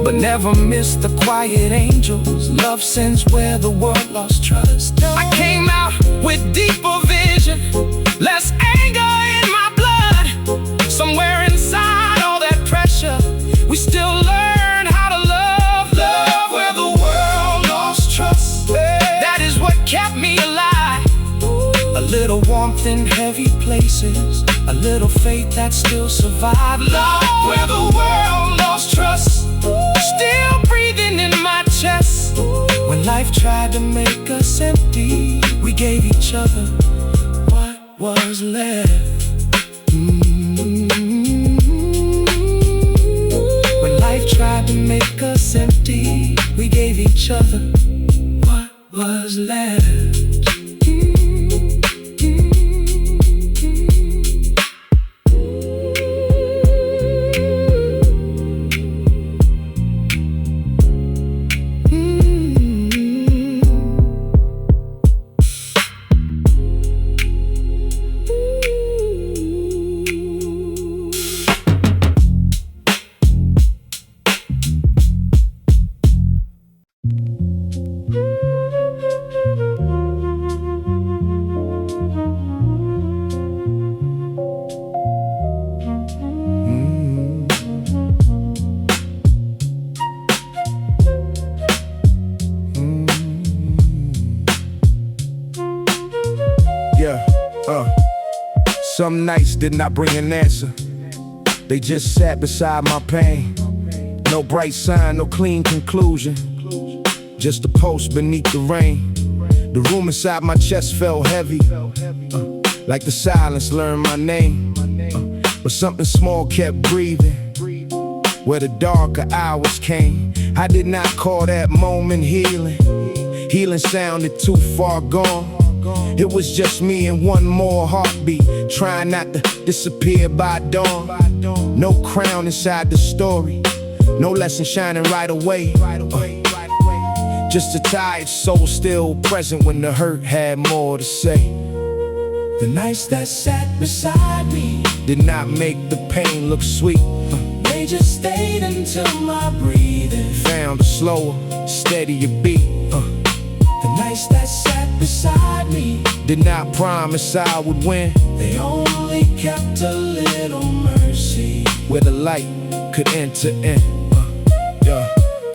[SPEAKER 1] but never miss the quiet angels love sends where the world lost trust. I came out with deeper vision, less anger in my blood. Somewhere inside all that pressure, we still learn how to love. Love where the world lost trust, that is what kept me alive. A little warmth in heavy places, a little faith that still survived. Love where the world lost trust, still breathing in my chest. When life tried to make us empty, we gave each other what was left. When life tried to make us empty, we gave each other what was left. Some nights did not bring an answer, they just sat beside my pain. No bright sign, no clean conclusion, just a post beneath the rain. The room inside my chest felt heavy, like the silence learned my name. But something small kept breathing where the darker hours came. I did not call that moment healing, Healing sounded too far gone. It was just me and one more heartbeat, trying not to disappear by dawn. No crown inside the story, no lesson shining right away. Just a tired soul still present when the hurt had more to say. The nights that sat beside me did not make the pain look sweet. They just stayed until my breathing found a slower, steadier beat. The nights that sat beside me did not promise I would win. They only kept a little mercy where the light could enter in.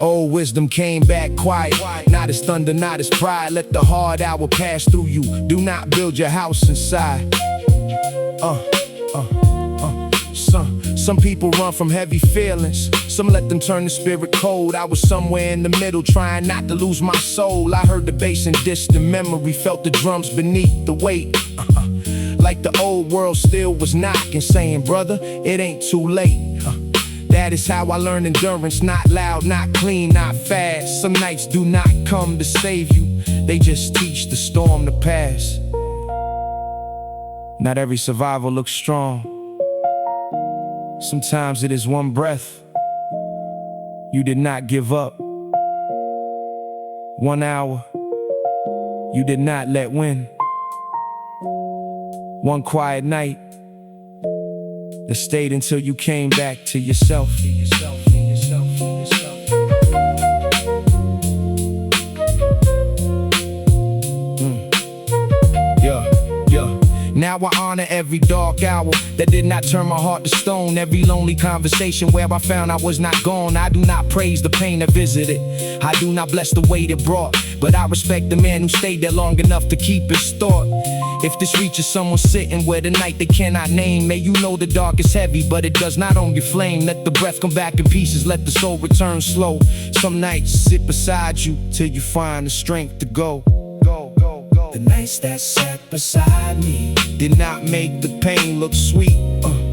[SPEAKER 1] Old wisdom came back quiet, not as thunder, not as pride. Let the hard hour pass through you, do not build your house inside. Some people run from heavy feelings, some let them turn the spirit cold. I was somewhere in the middle, trying not to lose my soul. I heard the bass in distant memory, felt the drums beneath the weight. Like the old world still was knocking, saying, brother, it ain't too late. That is how I learned endurance, not loud, not clean, not fast. Some nights do not come to save you, they just teach the storm to pass. Not every survival looks strong. Sometimes it is one breath. You did not give up. 1 hour you did not let win. One quiet night that stayed until you came back to yourself. Now I honor every dark hour that did not turn my heart to stone. Every lonely conversation where I found I was not gone. I do not praise the pain that visited, I do not bless the weight it brought, but I respect the man who stayed there long enough to keep his thought. If this reaches someone sitting where the night they cannot name, may you know the dark is heavy, but it does not own your flame. Let the breath come back in pieces, let the soul return slow. Some nights sit beside you till you find the strength to go. The nights that sat beside me did not make the pain look sweet.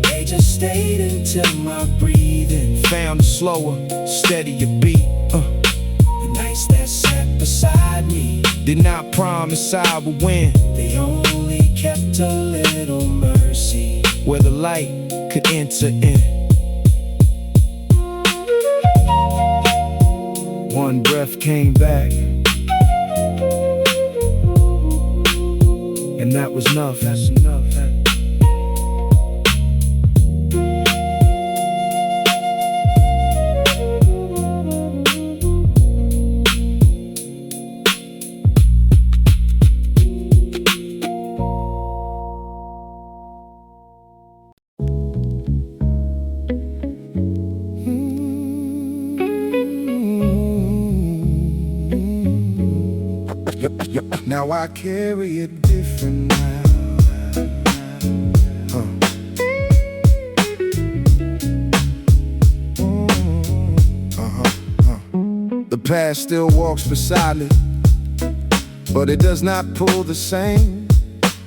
[SPEAKER 1] They just stayed until my breathing found a slower, steadier beat. The nights that sat beside me did not promise I would win. They only kept a little mercy where the light could enter in. One breath came back, and that was enough. That's enough. Now I carry it different now. The past still walks beside me, but it does not pull the same.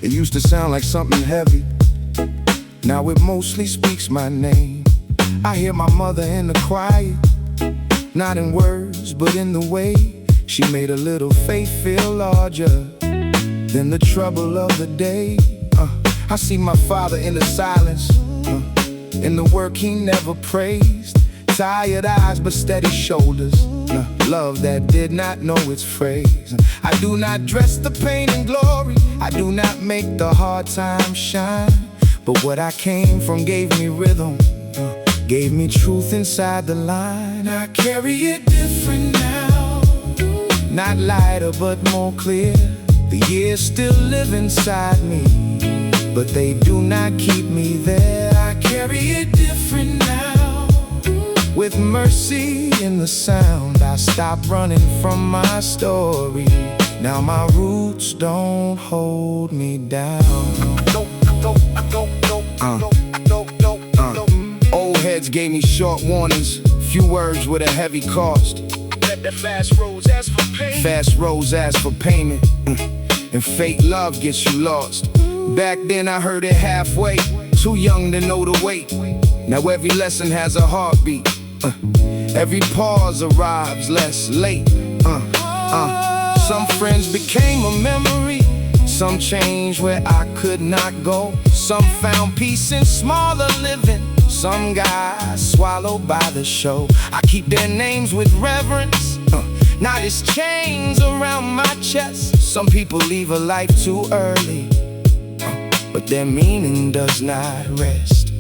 [SPEAKER 1] It used to sound like something heavy, now it mostly speaks my name. I hear my mother in the quiet, not in words but in the way she made a little faith feel larger than the trouble of the day. I see my father in the silence, in the work he never praised. Tired eyes but steady shoulders, love that did not know its phrase. I do not dress the pain in glory, I do not make the hard times shine, but what I came from gave me rhythm, gave me truth inside the line. I carry it different now, not lighter but more clear. The years still live inside me, but they do not keep me there. I carry it different now, with mercy in the sound. I stopped running from my story, now my roots don't hold me down. Old heads gave me short warnings, few words with a heavy cost. That fast roads ask for payment, fast roads ask for payment, and fake love gets you lost. Back then I heard it halfway, too young to know the weight. Now every lesson has a heartbeat, every pause arrives less late. Some friends became a memory, some changed where I could not go. Some found peace in smaller living, some guys swallowed by the show. I keep their names with reverence, not as chains around my chest. Some people leave a life too early, but their meaning does not rest.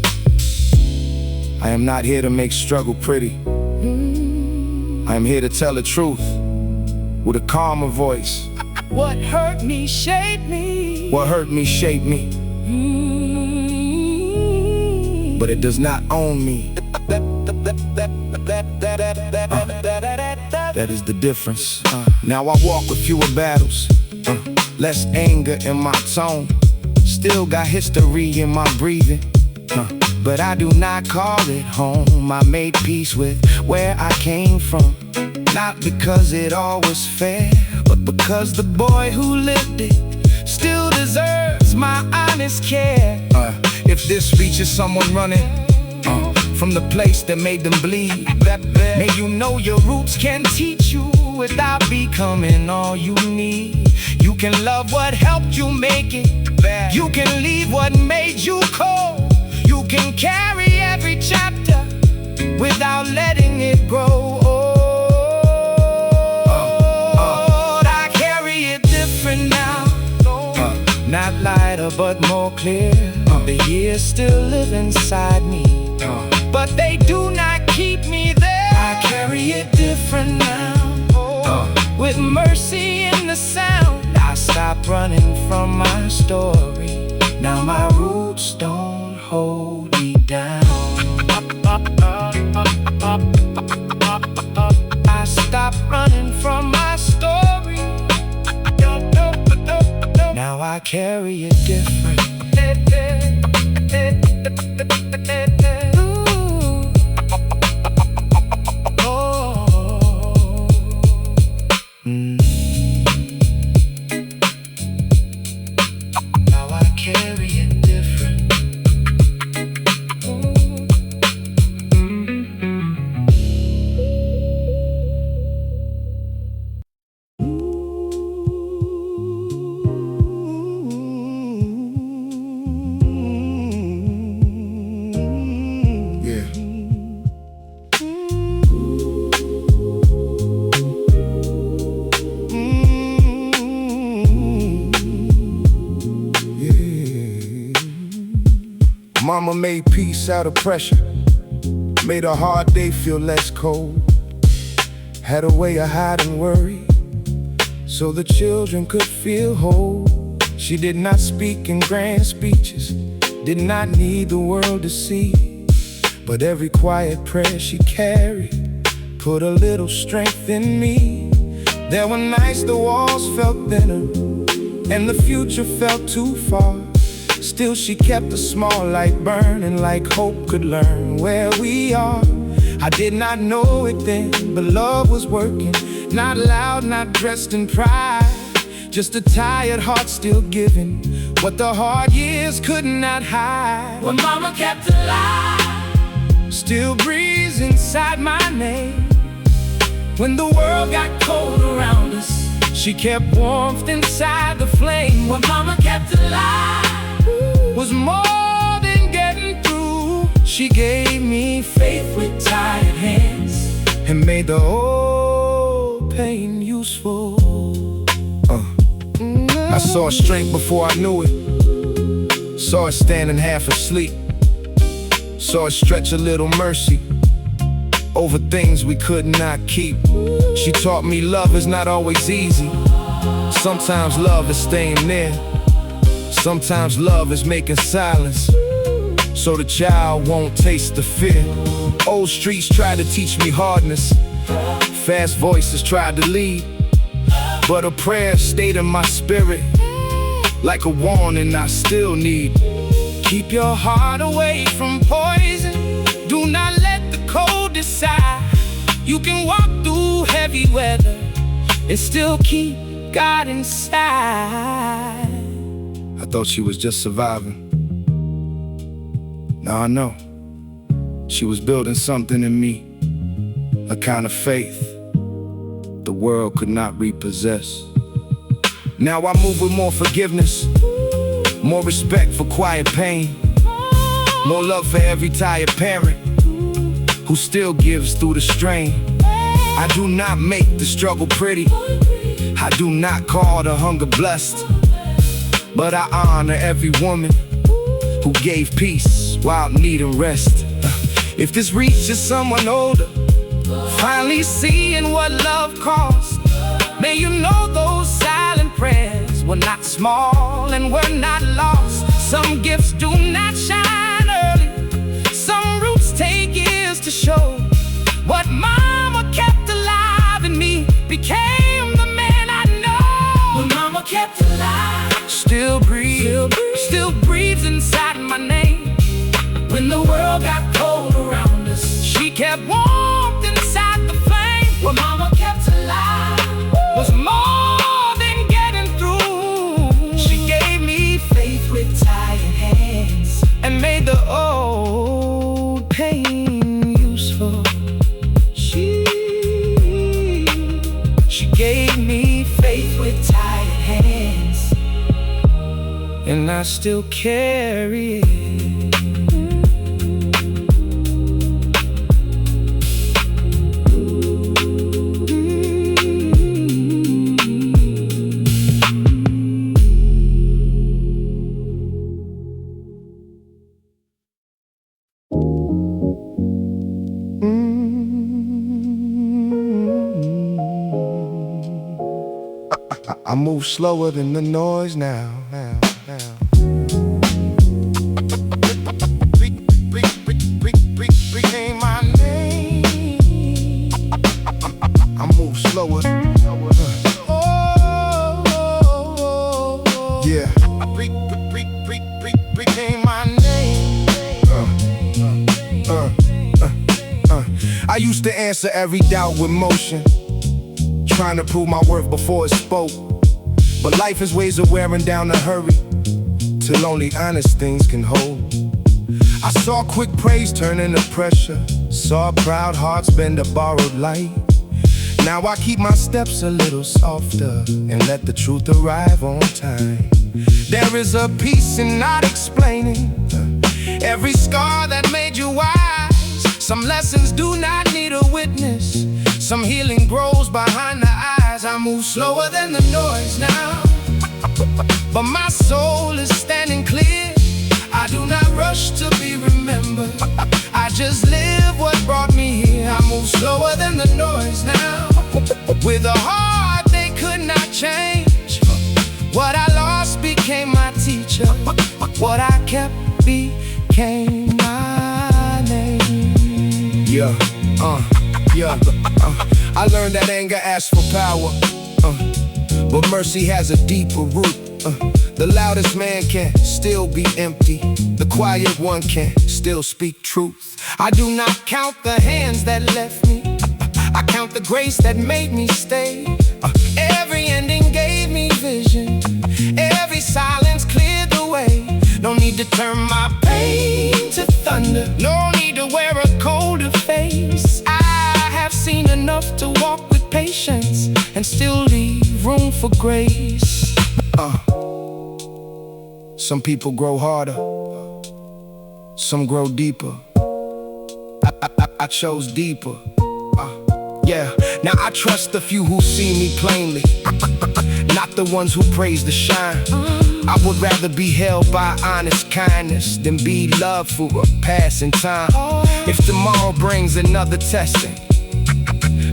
[SPEAKER 1] I am not here to make struggle pretty. I am here to tell the truth with a calmer voice.
[SPEAKER 2] What hurt me shaped me.
[SPEAKER 1] What hurt me shaped me, but it does not own me. That is the difference. Now I walk with fewer battles, less anger in my tone. Still got history in my breathing, but I do not call it home. I made peace with where I came from, not because it all was fair, but because the boy who lived it still deserves my honest care. If this reaches someone running from the place that made them bleed, may you know your roots can teach you without becoming all you need. You can love what helped you make it. You can leave what made you cold. You can carry every chapter without letting it grow old. I carry it different now, not lighter but more clear. The years still live inside me, but they do not keep me there. I carry it different now, with mercy in the sound. I stopped running from my story. Now my roots don't hold me down. I stopped running from my story. Now I carry it different. Now I carry it different. Mama made peace out of pressure, made a hard day feel less cold. Had a way of hiding worry so the children could feel whole. She did not speak in grand speeches, did not need the world to see, but every quiet prayer she carried put a little strength in me. There were nights the walls felt thinner and the future felt too far. Still she kept a small light burning, like hope could learn where we are. I did not know it then, but love was working. Not loud, not dressed in pride, just a tired heart still giving what the hard years could not hide.
[SPEAKER 2] What mama kept alive
[SPEAKER 1] still breathes inside my name.
[SPEAKER 2] when the world got cold around us.
[SPEAKER 1] She kept warmth inside the flame.
[SPEAKER 2] What mama kept alive
[SPEAKER 1] Was more than getting through. She gave me faith with tired hands and made the old pain useful. I saw her strength before I knew it. Saw her standing half asleep. Saw her stretch a little mercy over things we could not keep. She taught me love is not always easy. Sometimes love is staying near. Sometimes love is making silence so the child won't taste the fear. Old streets tried to teach me hardness. Fast voices tried to lead, but a prayer stayed in my spirit like a warning I still need. Keep your heart away from poison. Do not let the cold decide. You can walk through heavy weather and still keep God inside. I thought she was just surviving. Now I know she was building something in me, a kind of faith the world could not repossess. Now I move with more forgiveness, more respect for quiet pain, more love for every tired parent who still gives through the strain. I do not make the struggle pretty, I do not call the hunger blessed, but I honor every woman who gave peace while needing rest. If this reaches someone older, finally seeing what love costs, may you know those silent prayers were not small and were not lost. Some gifts do not shine early, some roots take years to show. What mama kept alive in me became the man I know. What mama kept alive still breathes inside my name. When the world got cold around us, she kept warmth inside the flame. What mama kept alive was more than getting through. She gave me faith with tired hands and made the old pain useful. She gave me faith with tired hands, and I still carry it. I move slower than the noise now. Became my name. I move slower. Yeah. Became my name. I used to answer every doubt with motion, trying to prove my worth before it spoke. But life has ways of wearing down the hurry, till only honest things can hold. I saw quick praise turn into pressure, saw proud hearts bend a borrowed light. Now I keep my steps a little softer and let the truth arrive on time. There is a peace in not explaining every scar that made you wise. Some lessons do not need a witness, some healing grows behind the eyes. I move slower than the noise now, but my soul is standing clear. I do not rush to be remembered, I just live what brought me here. I move slower than the noise now, with a heart they could not change. What I lost became my teacher, what I kept became my name. I learned that anger asks for power, but mercy has a deeper root. The loudest man can still be empty, the quiet one can still speak truth. I do not count the hands that left me, I count the grace that made me stay. Every ending gave me vision, every silence cleared the way. No need to turn my pain to thunder, no need to wear a colder face. I have seen enough to walk with patience and still leave room for grace. Some people grow harder, some grow deeper. I chose deeper. Now I trust the few who see me plainly, not the ones who praise the shine. I would rather be held by honest kindness than be loved for a passing time. If tomorrow brings another testing,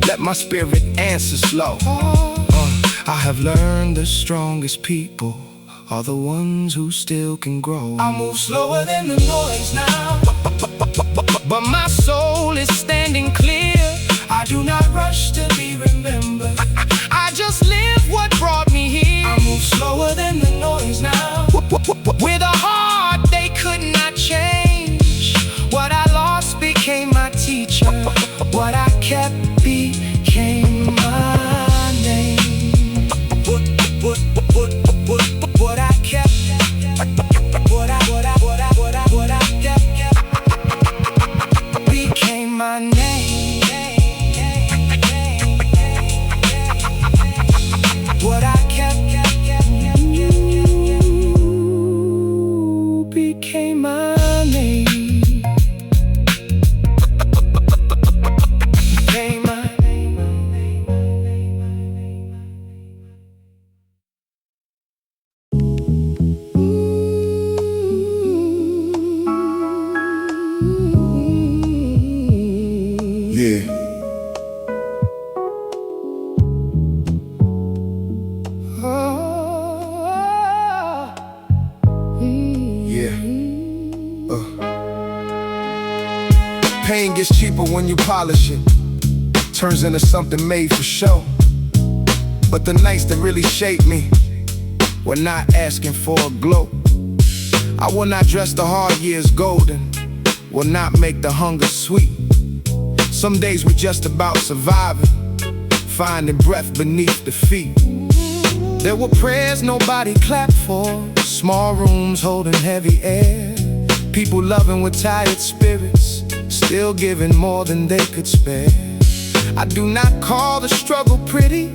[SPEAKER 1] let my spirit answer slow. I have learned the strongest people are the ones who still can grow. I move slower than the noise now, but my soul is standing clear. I do not rush to be remembered, I just live what brought me here. I move slower than the noise now, with a heart they could not change. What I lost became my teacher, what I kept became my name. What I kept, what I kept became my name. What I kept gets cheaper when you polish it, turns into something made for show. But the nights that really shaped me were not asking for a glow. I will not dress the hard years golden, will not make the hunger sweet. Some days were just about surviving, finding breath beneath defeat. There were prayers nobody clapped for, small rooms holding heavy air, people loving with tired spirits, still giving more than they could spare. I do not call the struggle pretty,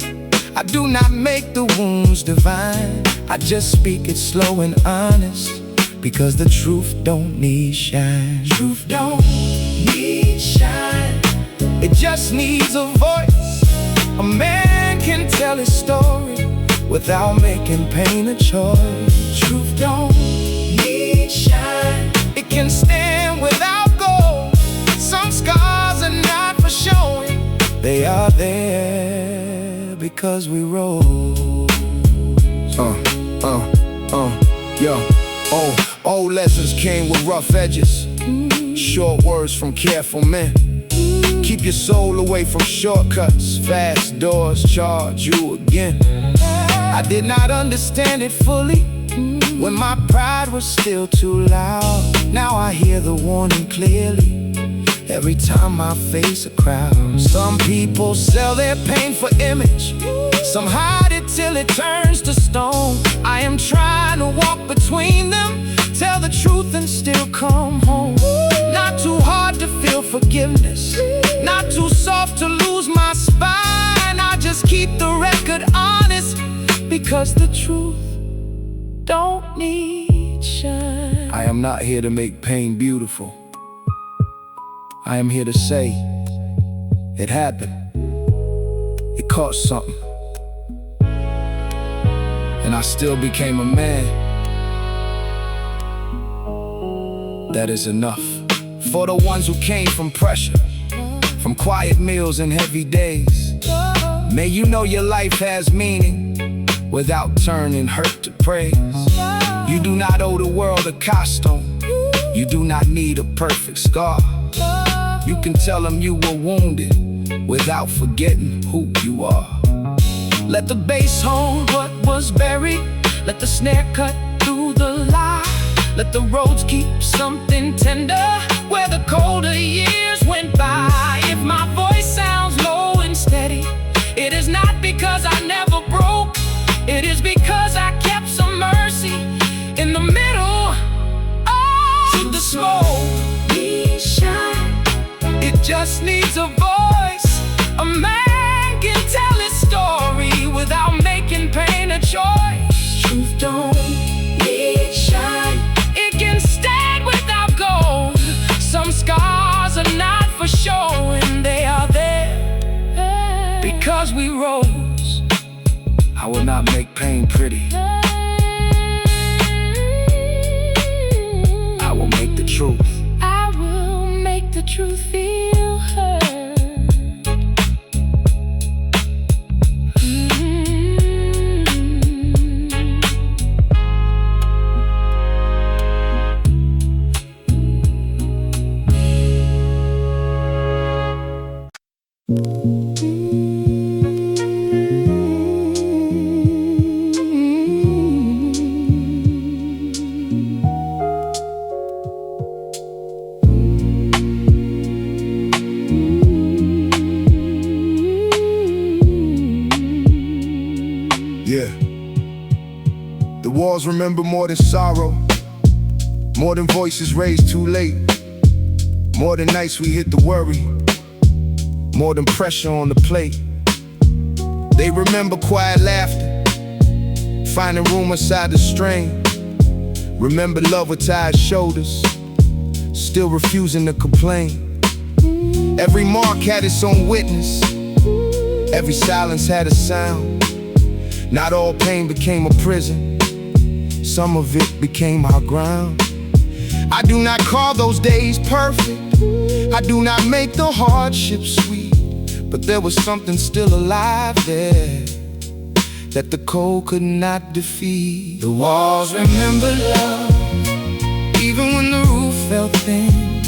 [SPEAKER 1] I do not make the wounds divine. I just speak it slow and honest, because the truth don't need shine. Truth don't need shine, it just needs a voice. A man can tell his story without making pain a choice. Truth don't need shine, it can stand without gold. Some scars are not for showing, they are there because we roll. Yo. Old lessons came with rough edges, short words from careful men. Keep your soul away from shortcuts, fast doors charge you again. I did not understand it fully when my pride was still too loud. Now I hear the warning clearly every time I face a crowd. Some people sell their pain for image, some hide it till it turns to stone. I am trying to walk between them, tell the truth and still come home. Not too hard to feel forgiveness, not too soft to lose my spine. I just keep the record honest, because the truth don't need shine. I am not here to make pain beautiful, I am here to say it happened, it cost something, and I still became a man. That is enough. For the ones who came from pressure, from quiet meals and heavy days, may you know your life has meaning without turning hurt to praise. You do not owe the world a costume, you do not need a perfect scar. You can tell them you were wounded without forgetting who you are. Let the bass hold what was buried, let the snare cut through the lie. Let the roads keep something tender where the colder years went by. If my voice sounds low and steady, it is not because I never broke, it is because I kept some mercy in the middle of the smoke. It just needs a voice. A man can tell his story without making pain a choice. Truth don't need shine, it can stand without gold. Some scars are not for showing, they are there because we rose. I will not make pain pretty, I will make the truth. I will make the truth feel heard. Yeah. The walls remember more than sorrow, more than voices raised too late, more than nights we hit the worry, more than pressure on the plate. They remember quiet laughter, finding room inside the strain. Remember love with tired shoulders, still refusing to complain. Every mark had its own witness, every silence had a sound. Not all pain became a prison, some of it became our ground. I do not call those days perfect, I do not make the hardships sweet, but there was something still alive there that the cold could not defeat. The walls remember love, even when the roof felt thin,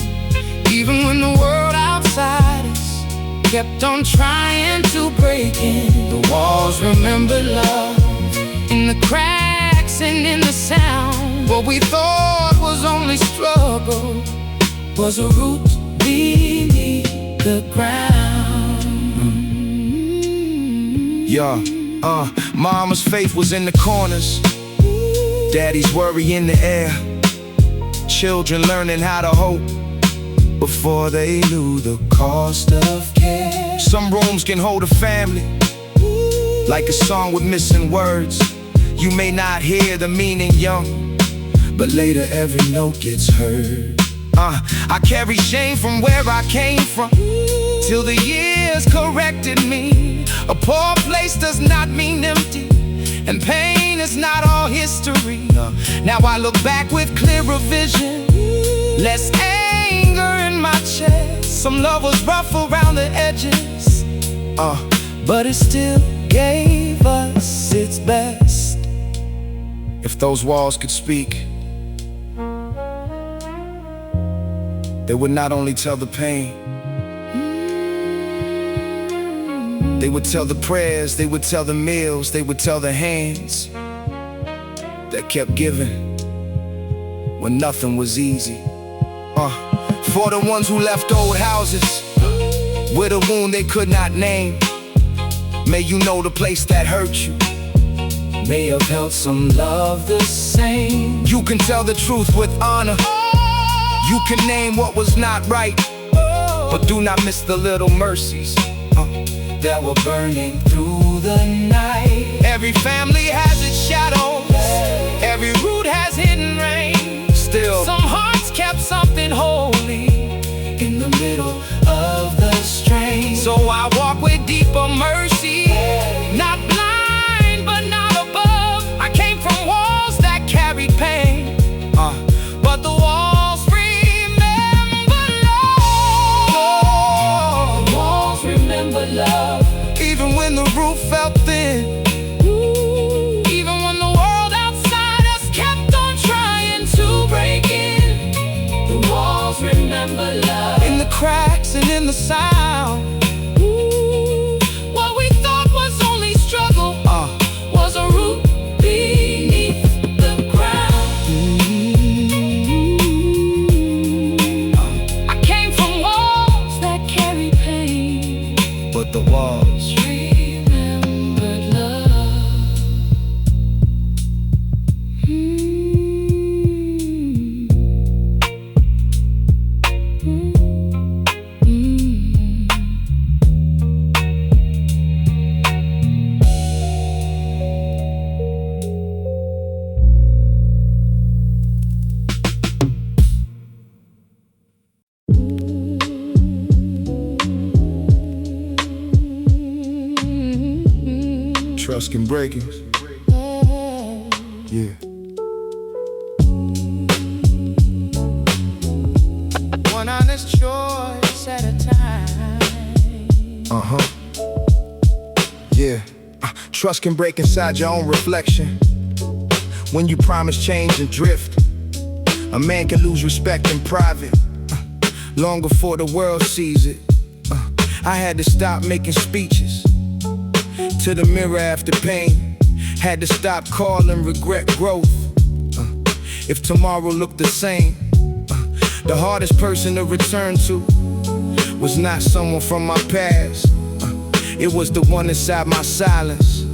[SPEAKER 2] Even when the world outside us kept on trying to break in, the walls remember love in the cracks and in the sound. What we thought was only struggle was a root beneath the ground.
[SPEAKER 1] Yeah, mama's faith was in the corners, daddy's worry in the air. Children learning how to hope before they knew the cost of care. Some rooms can hold a family, like a song with missing words. You may not hear the meaning young, but later every note gets heard. I carry shame from where I came from, till the years corrected me. A poor place does not mean empty, and pain is not all history. Now I look back with clearer vision, less anger in my chest. Some love was rough around the edges, but it still gave us its best. If those walls could speak, they would not only tell the pain, they would tell the prayers, they would tell the meals, they would tell the hands that kept giving when nothing was easy. For the ones who left old houses with a wound they could not name, may you know the place that hurt you may have held some love the same. You can tell the truth with honor, you can name what was not right, but do not miss the little mercies that were burning through the night. Every family has its shadows, every root has hidden rain. Still, some hearts kept something holy in the middle of the strain. So I walk with deeper mercy, not blind but not above. I came from walls that carried pain, but the walls remember love. The walls remember love. Even when the roof felt thin, even when the world outside us kept on trying to break in, the walls remember love. In the cracks and in the sound, what we thought was only struggle was a root beneath the ground. I came from walls that carried pain, but the walls remembered love. Trust can break it. Yeah. One honest choice at a time. Yeah. Trust can break inside your own reflection. When you promise change and drift, a man can lose respect in private, long before the world sees it. I had to stop making speeches to the mirror after pain. Had to stop calling regret growth. If tomorrow looked the same, the hardest person to return to was not someone from my past. It was the one inside my silence,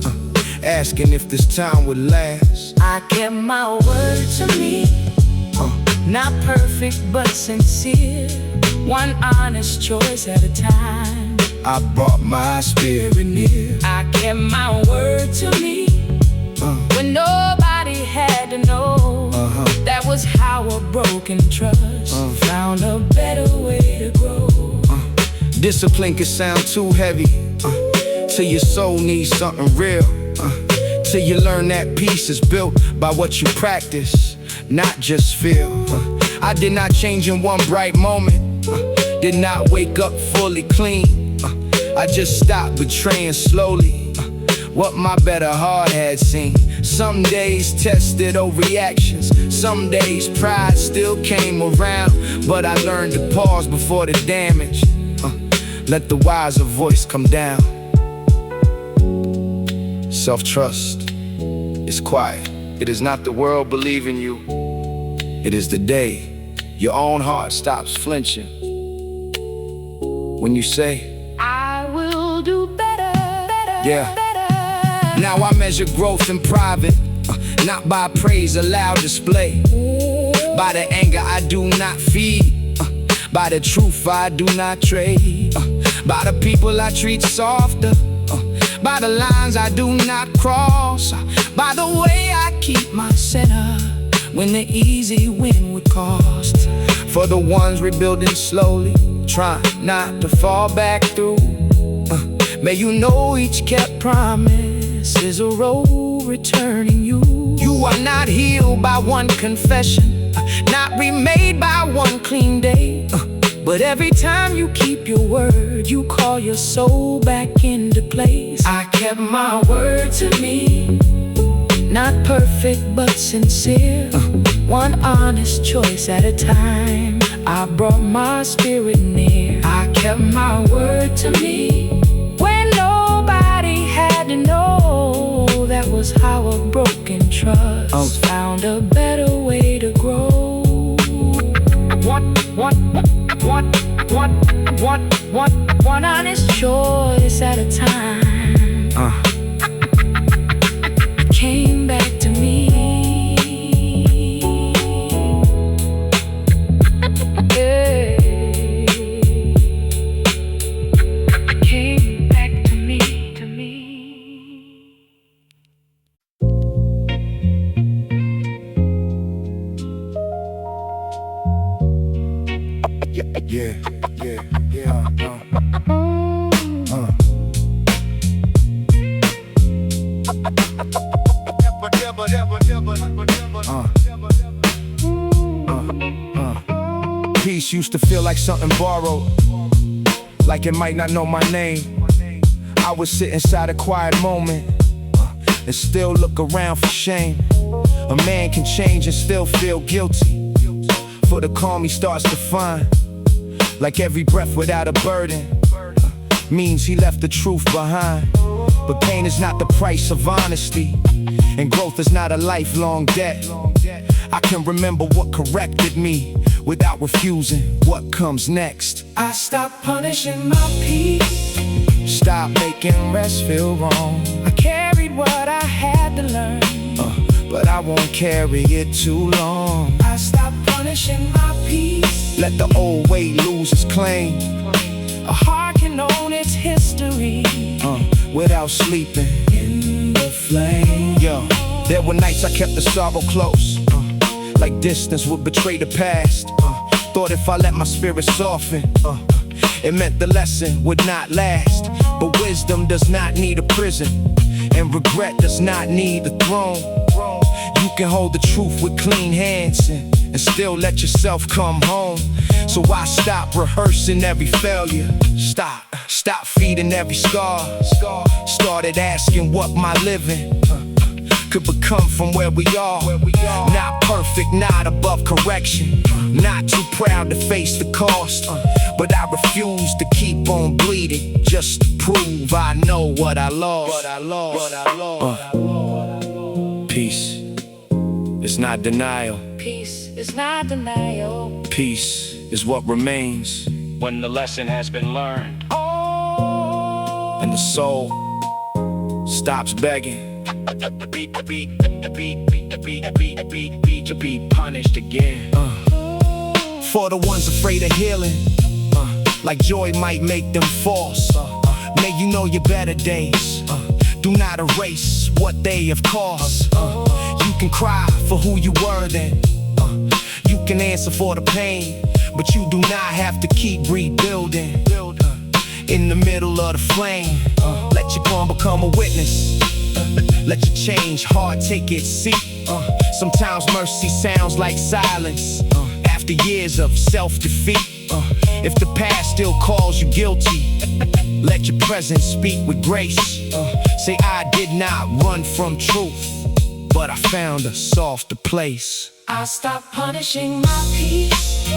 [SPEAKER 1] asking if this time would last.
[SPEAKER 2] I kept my word to me, not perfect but sincere. One honest choice at a time.
[SPEAKER 1] I brought my spirit near.
[SPEAKER 2] I kept my word to me, when nobody had to know. That was how a broken trust found a better way to grow.
[SPEAKER 1] Discipline can sound too heavy, till your soul needs something real. Till you learn that peace is built by what you practice, not just feel. I did not change in one bright moment, did not wake up fully clean. I just stopped betraying slowly, what my better heart had seen. Some days tested overreactions, some days pride still came around. But I learned to pause before the damage, let the wiser voice come down. Self-trust is quiet. It is not the world believing you, it is the day your own heart stops flinching when you say,
[SPEAKER 2] I will do better, better,
[SPEAKER 1] yeah.
[SPEAKER 2] better.
[SPEAKER 1] Now I measure growth in private, not by praise or loud display, by the anger I do not feed, by the truth I do not trade, by the people I treat softer, by the lines I do not cross, by the way I keep my center when the easy win would cost. For the ones rebuilding slowly, trying not to fall back through, may you know each kept promise is a road returning you. You are not healed by one confession, not remade by one clean day, but every time you keep your word, you call your soul back into place. I kept my word to me, not perfect but sincere, one honest choice at a time. I brought my spirit near. I kept my word to me when nobody had to know. That was how a broken trust found a better way to grow. One honest choice at a time. It came back to me. Yeah. It came back to me, to me. Yeah. Peace used to feel like something borrowed, like it might not know my name. I would sit inside a quiet moment and still look around for shame. A man can change and still feel guilty, for the calm he starts to find, like every breath without a burden means he left the truth behind. But pain is not the price of honesty, and growth is not a lifelong debt. I can remember what corrected me without refusing what comes next. I stopped punishing my peace, stop making rest feel wrong. I carried what I had to learn, but I won't carry it too long. I stopped punishing my peace, let the old way lose its claim. A heart can own its history without sleeping in the flame. Yo, there were nights I kept the sorrow close, like distance would betray the past. Thought if I let my spirit soften, it meant the lesson would not last. But wisdom does not need a prison, and regret does not need a throne. You can hold the truth with clean hands and still let yourself come home. So I stopped rehearsing every failure, stop feeding every scar, started asking what my living could become from where we are. Not perfect, not above correction, not too proud to face the cost, but I refuse to keep on bleeding just to prove I know what I lost. Peace is not denial.
[SPEAKER 2] Peace is not denial.
[SPEAKER 1] Peace is what remains when the lesson has been learned, and the soul stops begging to be punished again. For the ones afraid of healing, like joy might make them false, may you know your better days. Do not erase what they have caused. You can cry for who you were then, you can answer for the pain, but you do not have to keep rebuilding in the middle of the flame. Let your calm become a witness, let your change heart take its seat. Sometimes mercy sounds like silence after years of self-defeat. If the past still calls you guilty, let your present speak with grace. say I did not run from truth, but I found a softer place.
[SPEAKER 2] I stopped punishing my peace,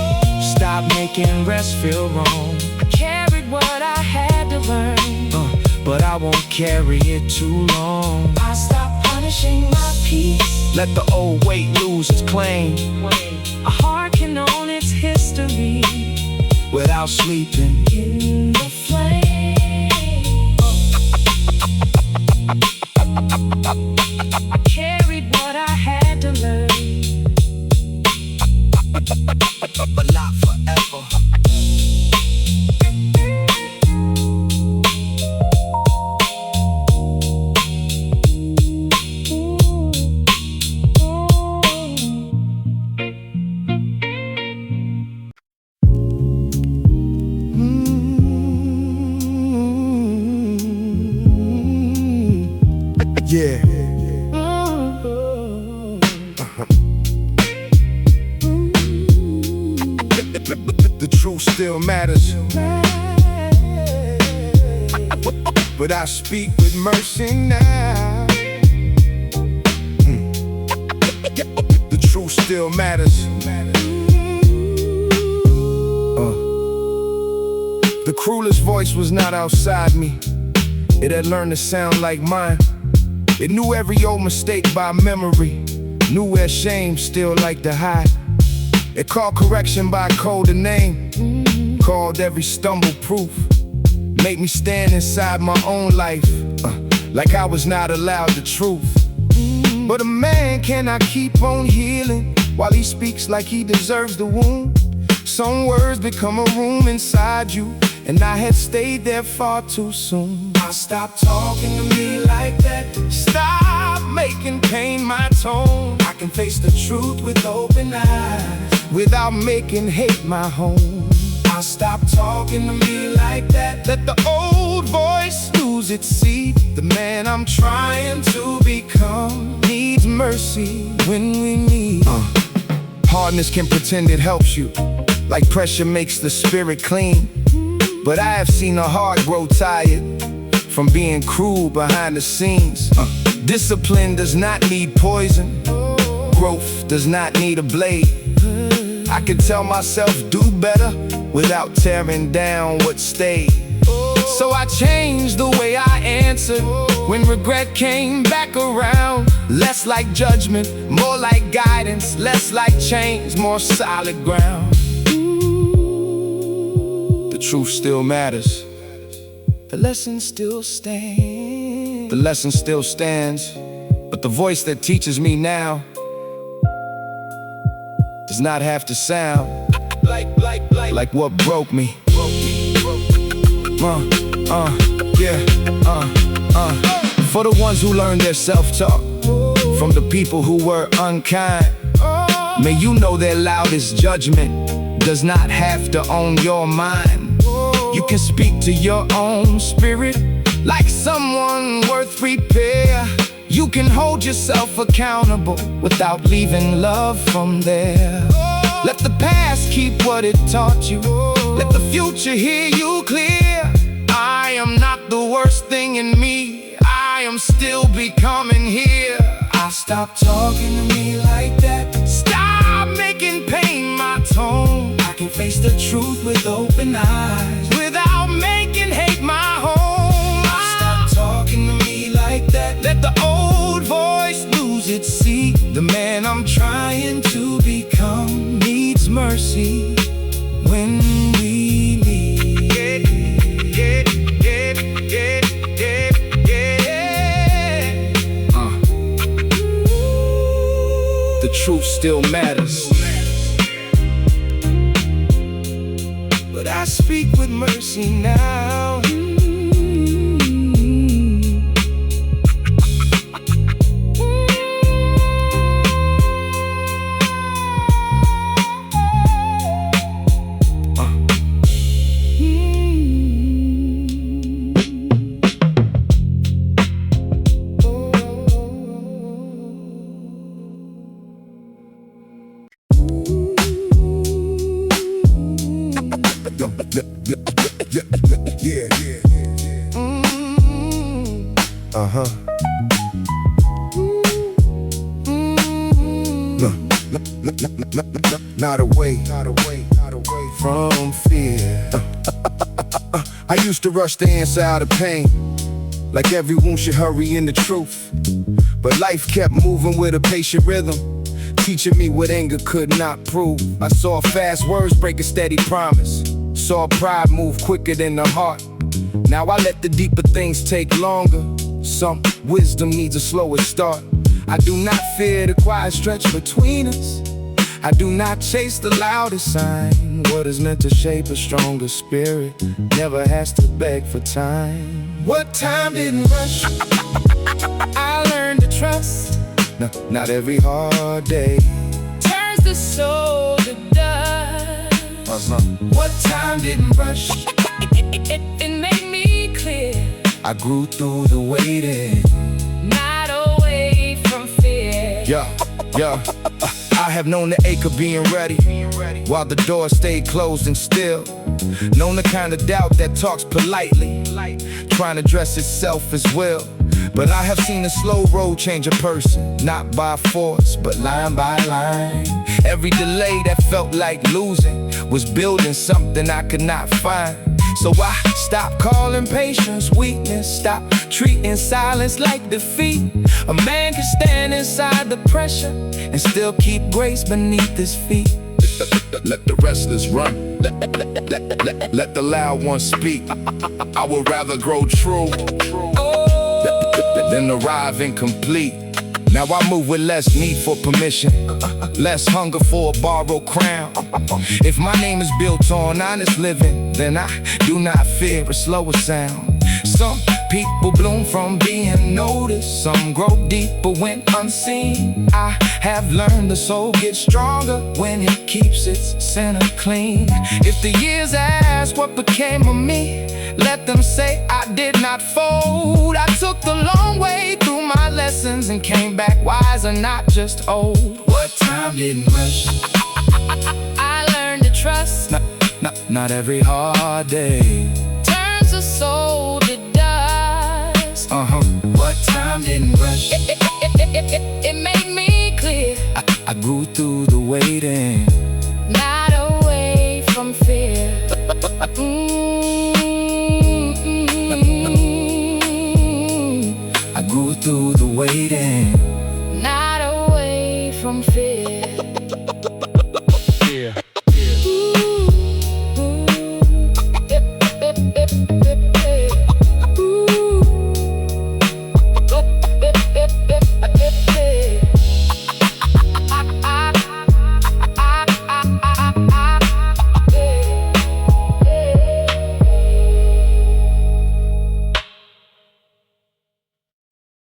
[SPEAKER 1] Stop making rest feel wrong.
[SPEAKER 2] I carried what I had to learn,
[SPEAKER 1] But I won't carry it too long.
[SPEAKER 2] I stopped punishing my peace.
[SPEAKER 1] Let the old weight lose its claim
[SPEAKER 2] A heart can own its history
[SPEAKER 1] without sleeping
[SPEAKER 2] in the flame. I carried what I had to learn,
[SPEAKER 1] but not forever. Yeah. The truth still matters, but I speak with mercy now. The truth still matters. The cruelest voice was not outside me. It had learned to sound like mine. It knew every old mistake by memory, knew where shame still liked to hide. It called correction by code and name, called every stumble proof. Made me stand inside my own life, like I was not allowed the truth. But a man cannot keep on healing while he speaks like he deserves the wound. Some words become a room inside you, and I had stayed there far too soon. I stopped talking to me like that. Stop making pain my tone. I can face the truth with open eyes without making hate my home. I stopped talking to me like that. Let the old voice lose its seat. The man I'm trying to become needs mercy when we need. Hardness can pretend it helps you, like pressure makes the spirit clean. But I have seen a heart grow tired from being cruel behind the scenes. Discipline does not need poison. Growth does not need a blade. I can tell myself do better without tearing down what stayed. So I changed the way I answered when regret came back around. Less like judgment, more like guidance. Less like chains, more solid ground. The truth still matters. The lesson still stands. The lesson still stands. But the voice that teaches me now does not have to sound like what broke me. For the ones who learned their self-talk from the people who were unkind, may you know their loudest judgment does not have to own your mind. You can speak to your own spirit like someone worth repair. You can hold yourself accountable without leaving love from there. Let the past keep what it taught you. Let the future hear you clear. I am not the worst thing in me. I am still becoming here. I stopped talking to me like that. Stop making pain my tone. I can face the truth with open eyes without making hate my home. Stop talking to me like that. Let the old voice lose its seat. The man I'm trying to become needs mercy when we meet. The truth still matters, but I speak with mercy now. Yeah. Uh-huh. Not away from fear. I used to rush the answer out of pain, like every wound should hurry in the truth. But life kept moving with a patient rhythm, teaching me what anger could not prove. I saw fast words break a steady promise, saw pride move quicker than the heart. Now I let the deeper things take longer. Some wisdom needs a slower start. I do not fear the quiet stretch between us. I do not chase the loudest sign. What is meant to shape a stronger spirit never has to beg for time. What time didn't rush. I learned to trust. No, not every hard day
[SPEAKER 2] turns the soul to dust.
[SPEAKER 1] What time didn't rush.
[SPEAKER 2] It made me clear.
[SPEAKER 1] I grew through the waiting,
[SPEAKER 2] not away from fear.
[SPEAKER 1] Yeah. I have known the ache of being ready while the door stayed closed and still. Known the kind of doubt that talks politely, trying to dress itself as will. But I have seen the slow road change a person, not by force, but line by line. Every delay that felt like losing was building something I could not find. So I stopped calling patience weakness, stop treating silence like defeat. A man can stand inside the pressure and still keep grace beneath his feet. Let the restless run, let the loud ones speak. I would rather grow true than arrive incomplete. Now I move with less need for permission, less hunger for a borrowed crown. If my name is built on honest living, then I do not fear a slower sound. Some people bloom from being noticed, some grow deeper when unseen. I have learned the soul gets stronger when it keeps its center clean. If the years ask what became of me, let them say I did not fold. I took the long way through my lessons and came back wiser, not just old. What time didn't rush.
[SPEAKER 2] I learned to trust.
[SPEAKER 1] Not every hard day
[SPEAKER 2] turns a soul to dust.
[SPEAKER 1] What time didn't rush.
[SPEAKER 2] It made me clear.
[SPEAKER 1] I grew through the waiting,
[SPEAKER 2] not away from fear.
[SPEAKER 1] I grew through the waiting,
[SPEAKER 2] not away from fear.